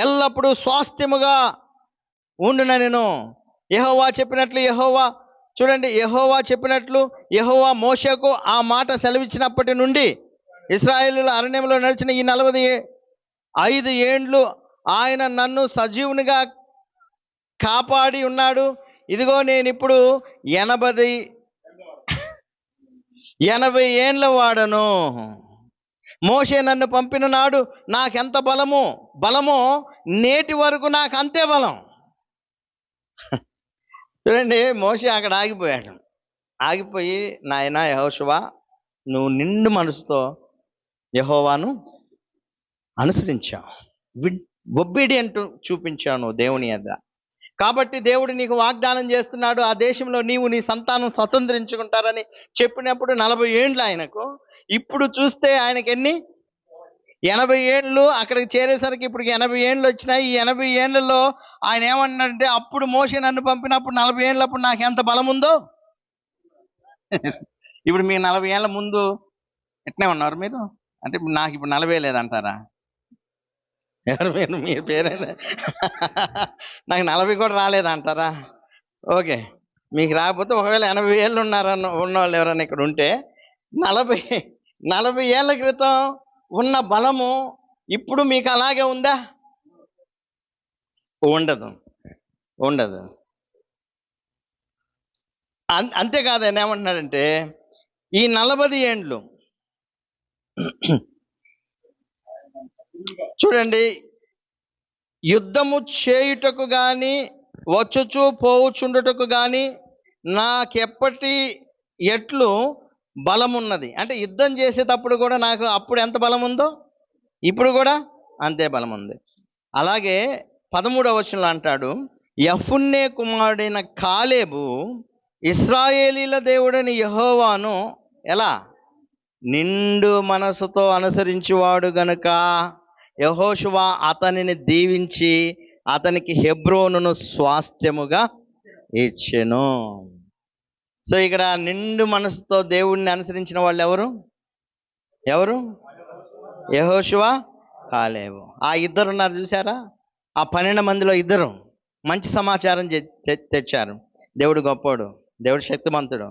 ఎల్లప్పుడూ స్వాస్థ్యముగా ఉండుననెను. యెహోవా చెప్పినట్లు యెహోవా చెప్పినట్లు యెహోవా మోషేకు ఆ మాట సెలవిచ్చినప్పటి నుండి ఇశ్రాయేలీయుల అరణ్యంలో నడిచిన ఈ 45 ఏండ్లు ఆయన నన్ను సజీవునిగా కాపాడి ఉన్నాడు. ఇదిగో నేను ఇప్పుడు 80 ఏండ్ల వాడను. మోషే నన్ను పంపిన నాడు నాకెంత బలమో నేటి వరకు నాకు అంతే బలం. చూడండి, మోషే అక్కడ ఆగిపోయి నాయనా యెహోషువ, నువ్వు నిండు మనసుతో యెహోవాను అనుసరించావు, ఒబీడియంట్ చూపించావు నువ్వు దేవుని యొద్ద. కాబట్టి దేవుడు నీకు వాగ్దానం చేస్తున్నాడు, ఆ దేశంలో నీవు నీ సంతానం స్వతంత్రించుకుంటారని చెప్పినప్పుడు 40 ఏండ్లు ఆయనకు. ఇప్పుడు చూస్తే ఆయనకి ఎన్ని? 80 ఏండ్లు. అక్కడికి చేరేసరికి ఇప్పుడు 80 ఏండ్లు వచ్చినాయి. ఈ 80 ఏండ్లలో ఆయన ఏమన్నాడంటే, అప్పుడు మోషే నన్ను పంపినప్పుడు 40 ఏండ్లప్పుడు నాకు ఎంత బలం ఉందో ఇప్పుడు మీ 40 ఏళ్ళ ముందు ఎట్నే ఉన్నారు మీరు అంటే నాకు ఇప్పుడు 40 లేదంటారా? ఎవరు మీరు? మీ పేరైనా నాకు 40 కూడా రాలేదంటారా? ఓకే, మీకు రాకపోతే ఒకవేళ 80 ఏళ్ళు ఉన్నవాళ్ళు ఎవరైనా ఇక్కడ ఉంటే 40 ఏళ్ళ క్రితం ఉన్న బలము ఇప్పుడు మీకు అలాగే ఉందా? ఉండదు. అంతేకాదు, ఆయన ఏమంటున్నాడంటే, ఈ 40 ఏండ్లు చూడండి, యుద్ధము చేయుటకు కానీ వచ్చుచు పోవుచుండుటకు కానీ నాకెప్పటి ఎట్లు బలమున్నది. అంటే యుద్ధం చేసేటప్పుడు కూడా నాకు అప్పుడు ఎంత బలం ఉందో ఇప్పుడు కూడా అంతే బలం ఉంది. అలాగే 13వ వచనంలో అంటాడు, యెఫున్నె కుమారుడైన కాలేబు ఇశ్రాయేలీల దేవుడైన యెహోవాను ఎలా? నిండు మనసుతో అనుసరించువాడు గనుక యెహోషువ అతనిని దీవించి అతనికి హెబ్రోనును స్వాస్థ్యముగా ఇచ్చెను. సో ఇక్కడ నిండు మనసుతో దేవుణ్ణి అనుసరించిన వాళ్ళు ఎవరు? యెహోషువ, కాలేబు. ఆ ఇద్దరు ఉన్నారు చూసారా? ఆ 12 మందిలో ఇద్దరు మంచి సమాచారం తెచ్చారు. దేవుడు గొప్పోడు, దేవుడు శక్తిమంతుడు,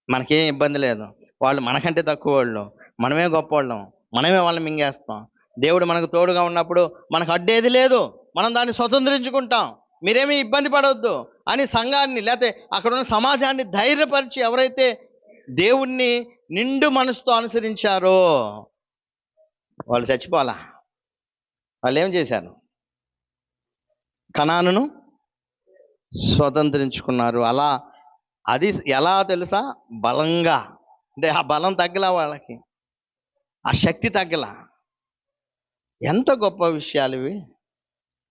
మనకేం ఇబ్బంది లేదు. వాళ్ళు మనకంటే తక్కువ వాళ్ళు, మనమే గొప్పవాళ్ళం, మనమే వాళ్ళని మింగేస్తాం. దేవుడు మనకు తోడుగా ఉన్నప్పుడు మనకు అడ్డేది లేదు, మనం దాన్ని స్వతంత్రించుకుంటాం. మీరేమీ ఇబ్బంది పడవద్దు అని సంఘాన్ని లేకపోతే అక్కడ ఉన్న సమాజాన్ని ధైర్యపరిచి ఎవరైతే దేవుణ్ణి నిండు మనసుతో అనుసరించారో వాళ్ళు చచ్చిపోలా. వాళ్ళు ఏం చేశారు? కనానును స్వతంత్రించుకున్నారు. అది ఎలా తెలుసా? బలంగా. అంటే ఆ బలం తగ్గలా, వాళ్ళకి ఆ శక్తి తగ్గలా. ఎంత గొప్ప విషయాలు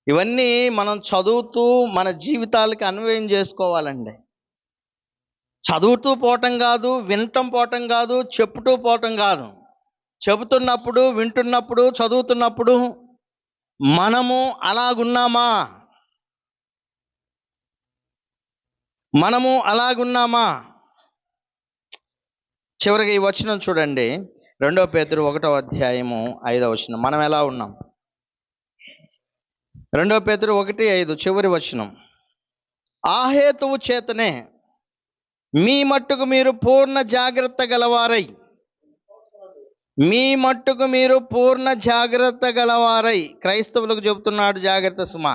ఇవన్నీ మనం చదువుతూ మన జీవితాలకి అన్వయం చేసుకోవాలండి. చదువుతూ పోవటం కాదు, వినటం పోవటం కాదు, చెప్పుతూ పోవటం కాదు. చెబుతున్నప్పుడు, వింటున్నప్పుడు, చదువుతున్నప్పుడు మనము అలాగున్నామా? చివరికి ఈ వచనం చూడండి, 2 పేతురు 1వ అధ్యాయము 5వ వచనం. మనం ఎలా ఉన్నాం? 2 పేతురు 1:5 చివరి వచనం. ఆ హేతువు చేతనే మీ మట్టుకు మీరు పూర్ణ జాగ్రత్త గలవారై, మీ మట్టుకు మీరు పూర్ణ జాగ్రత్త గలవారై. క్రైస్తవులకు చెబుతున్నాడు జాగ్రత్త సుమా.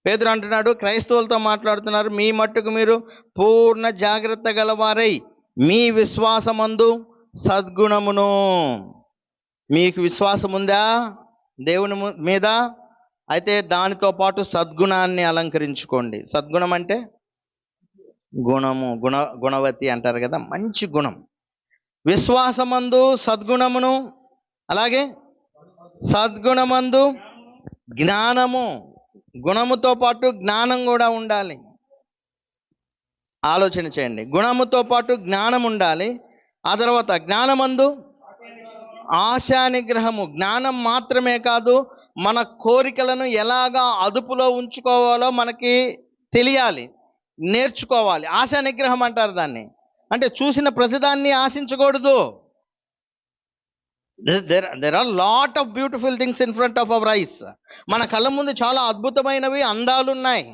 పేతురు అంటున్నాడు, క్రైస్తవులతో మాట్లాడుతున్నారు, మీ మట్టుకు మీరు పూర్ణ జాగ్రత్త గలవారై మీ విశ్వాసమందు సద్గుణమును. మీకు విశ్వాసం ఉందా దేవుని మీద? అయితే దానితో పాటు సద్గుణాన్ని అలంకరించుకోండి. సద్గుణం అంటే గుణము, గుణవతి అంటారు కదా, మంచి గుణం. విశ్వాసమందు సద్గుణమును, అలాగే సద్గుణమందు జ్ఞానము. గుణముతో పాటు జ్ఞానం కూడా ఉండాలి. ఆలోచన చేయండి, గుణముతో పాటు జ్ఞానం ఉండాలి. ఆ తర్వాత జ్ఞానమందు ఆశా నిగ్రహము. జ్ఞానం మాత్రమే కాదు, మన కోరికలను ఎలాగా అదుపులో ఉంచుకోవాలో మనకి తెలియాలి, నేర్చుకోవాలి. ఆశా నిగ్రహం అంటారు దాన్ని. అంటే చూసిన ప్రతిదాన్ని ఆశించకూడదు. There are lot of beautiful things in front of our eyes. మన కళ్ళ ముందు చాలా అద్భుతమైనవి, అందాలు ఉన్నాయి.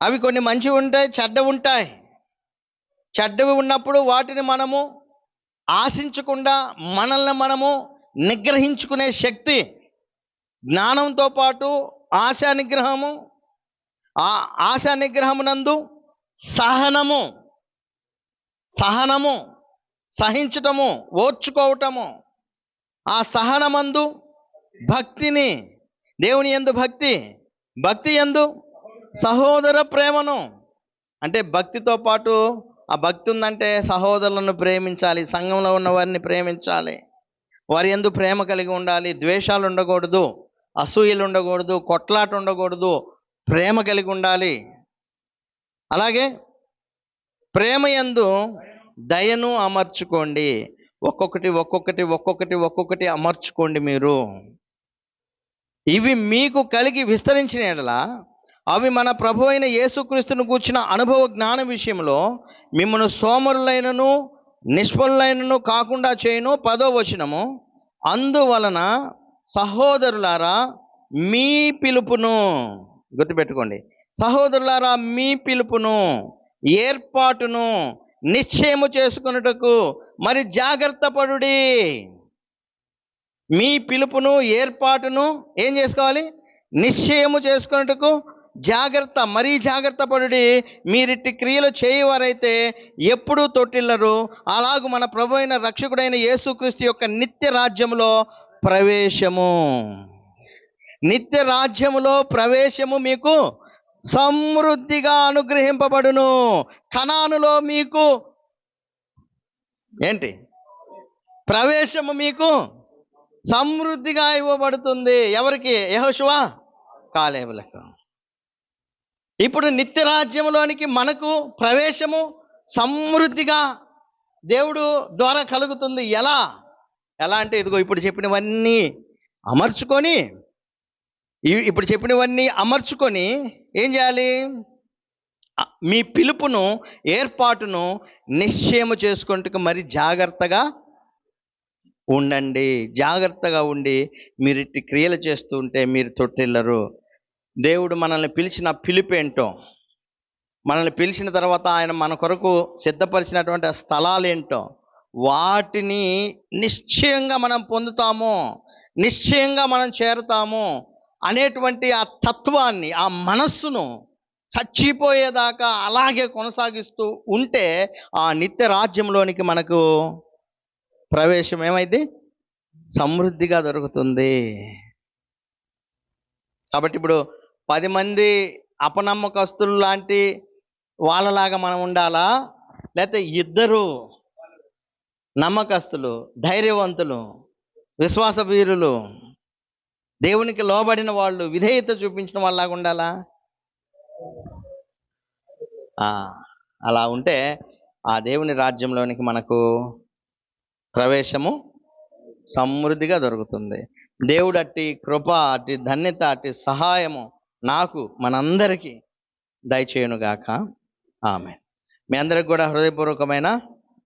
అవి కొన్ని మంచివి ఉంటాయి, చెడ్డవి ఉంటాయి. చెడ్డవి ఉన్నప్పుడు వాటిని మనము ఆశించకుండా మనల్ని మనము నిగ్రహించుకునే శక్తి జ్ఞానంతో పాటు ఆశా నిగ్రహము. ఆ ఆశా నిగ్రహమునందు సహనము, సహించటము, ఓర్చుకోవటము. ఆ సహనమందు భక్తిని, దేవుని యందు భక్తి, భక్తి యందు సహోదర ప్రేమను. అంటే భక్తితో పాటు, ఆ భక్తి ఉందంటే సహోదరులను ప్రేమించాలి, సంఘంలో ఉన్న వారిని ప్రేమించాలి, వారి యందు ప్రేమ కలిగి ఉండాలి. ద్వేషాలు ఉండకూడదు, అసూయలు ఉండకూడదు, కొట్లాట ఉండకూడదు, ప్రేమ కలిగి ఉండాలి. అలాగే ప్రేమ యందు దయను అమర్చుకోండి. ఒక్కొక్కటి అమర్చుకోండి మీరు. ఇవి మీకు కలిగి విస్తరించిన యెడల అవి మన ప్రభు అయిన యేసుక్రీస్తును గూర్చిన అనుభవ జ్ఞాన విషయంలో మిమ్మల్ని సోమరులైనను నిష్ఫలులైనను కాకుండా చేయును. 10వ వచనము, అందువలన సహోదరులారా మీ పిలుపును, గుర్తుపెట్టుకోండి, సహోదరులారా మీ పిలుపును, ఏర్పాటును నిశ్చయము చేసుకొనుటకు మరి జాగ్రత్త పడుడి. మీ పిలుపును, ఏర్పాటును ఏం చేసుకోవాలి? నిశ్చయము చేసుకొనుటకు మరీ జాగ్రత్త పడుడి. మీరిట్టి క్రియలు చేయవారైతే ఎప్పుడూ తొట్టిల్లరు. అలాగూ మన ప్రభు అయిన రక్షకుడైన యేసుక్రీస్తు యొక్క నిత్య రాజ్యములో ప్రవేశము, నిత్య రాజ్యములో ప్రవేశము మీకు సమృద్ధిగా అనుగ్రహింపబడును. కనానులో మీకు ఏంటి? ప్రవేశము మీకు సమృద్ధిగా ఇవ్వబడుతుంది. ఎవరికి? యెహోషువ, కాలేబులకు. ఇప్పుడు నిత్య రాజ్యంలోనికి మనకు ప్రవేశము సమృద్ధిగా దేవుడు ద్వారా కలుగుతుంది. ఎలా అంటే ఇదిగో ఇప్పుడు చెప్పినవన్నీ అమర్చుకొని ఏం చేయాలి? మీ పిలుపును, ఏర్పాటును నిశ్చయము చేసుకుంటూ మరి జాగ్రత్తగా ఉండండి. జాగ్రత్తగా ఉండి మీరు ఇట్టి క్రియలు చేస్తూ ఉంటే మీరు తొట్టిల్లరు. దేవుడు మనల్ని పిలిచిన పిలుపేంటో, మనల్ని పిలిచిన తర్వాత ఆయన మన కొరకు సిద్ధపరిచినటువంటి స్థలాలేంటో వాటిని నిశ్చయంగా మనం పొందుతాము, నిశ్చయంగా మనం చేరుతాము అనేటువంటి ఆ తత్వాన్ని, ఆ మనస్సును చచ్చిపోయేదాకా అలాగే కొనసాగిస్తూ ఉంటే ఆ నిత్య రాజ్యంలోనికి మనకు ప్రవేశం ఏమైంది? సమృద్ధిగా దొరుకుతుంది. కాబట్టి ఇప్పుడు 10 మంది అపనమ్మకస్తులు లాంటి వాళ్ళలాగా మనం ఉండాలా? లేకపోతే 2 నమ్మకస్తులు, ధైర్యవంతులు, విశ్వాస వీరులు, దేవునికి లోబడిన వాళ్ళు, విధేయత చూపించిన వాళ్ళలాగా ఉండాలా? అలా ఉంటే ఆ దేవుని రాజ్యంలోనికి మనకు ప్రవేశము సమృద్ధిగా దొరుకుతుంది. దేవుడు అట్టి కృప, అట్టి ధన్యత, అట్టి సహాయము నాకు, మనందరికీ దయచేయునుగాక. ఆమేన్. మీ అందరికి కూడా హృదయపూర్వకమైన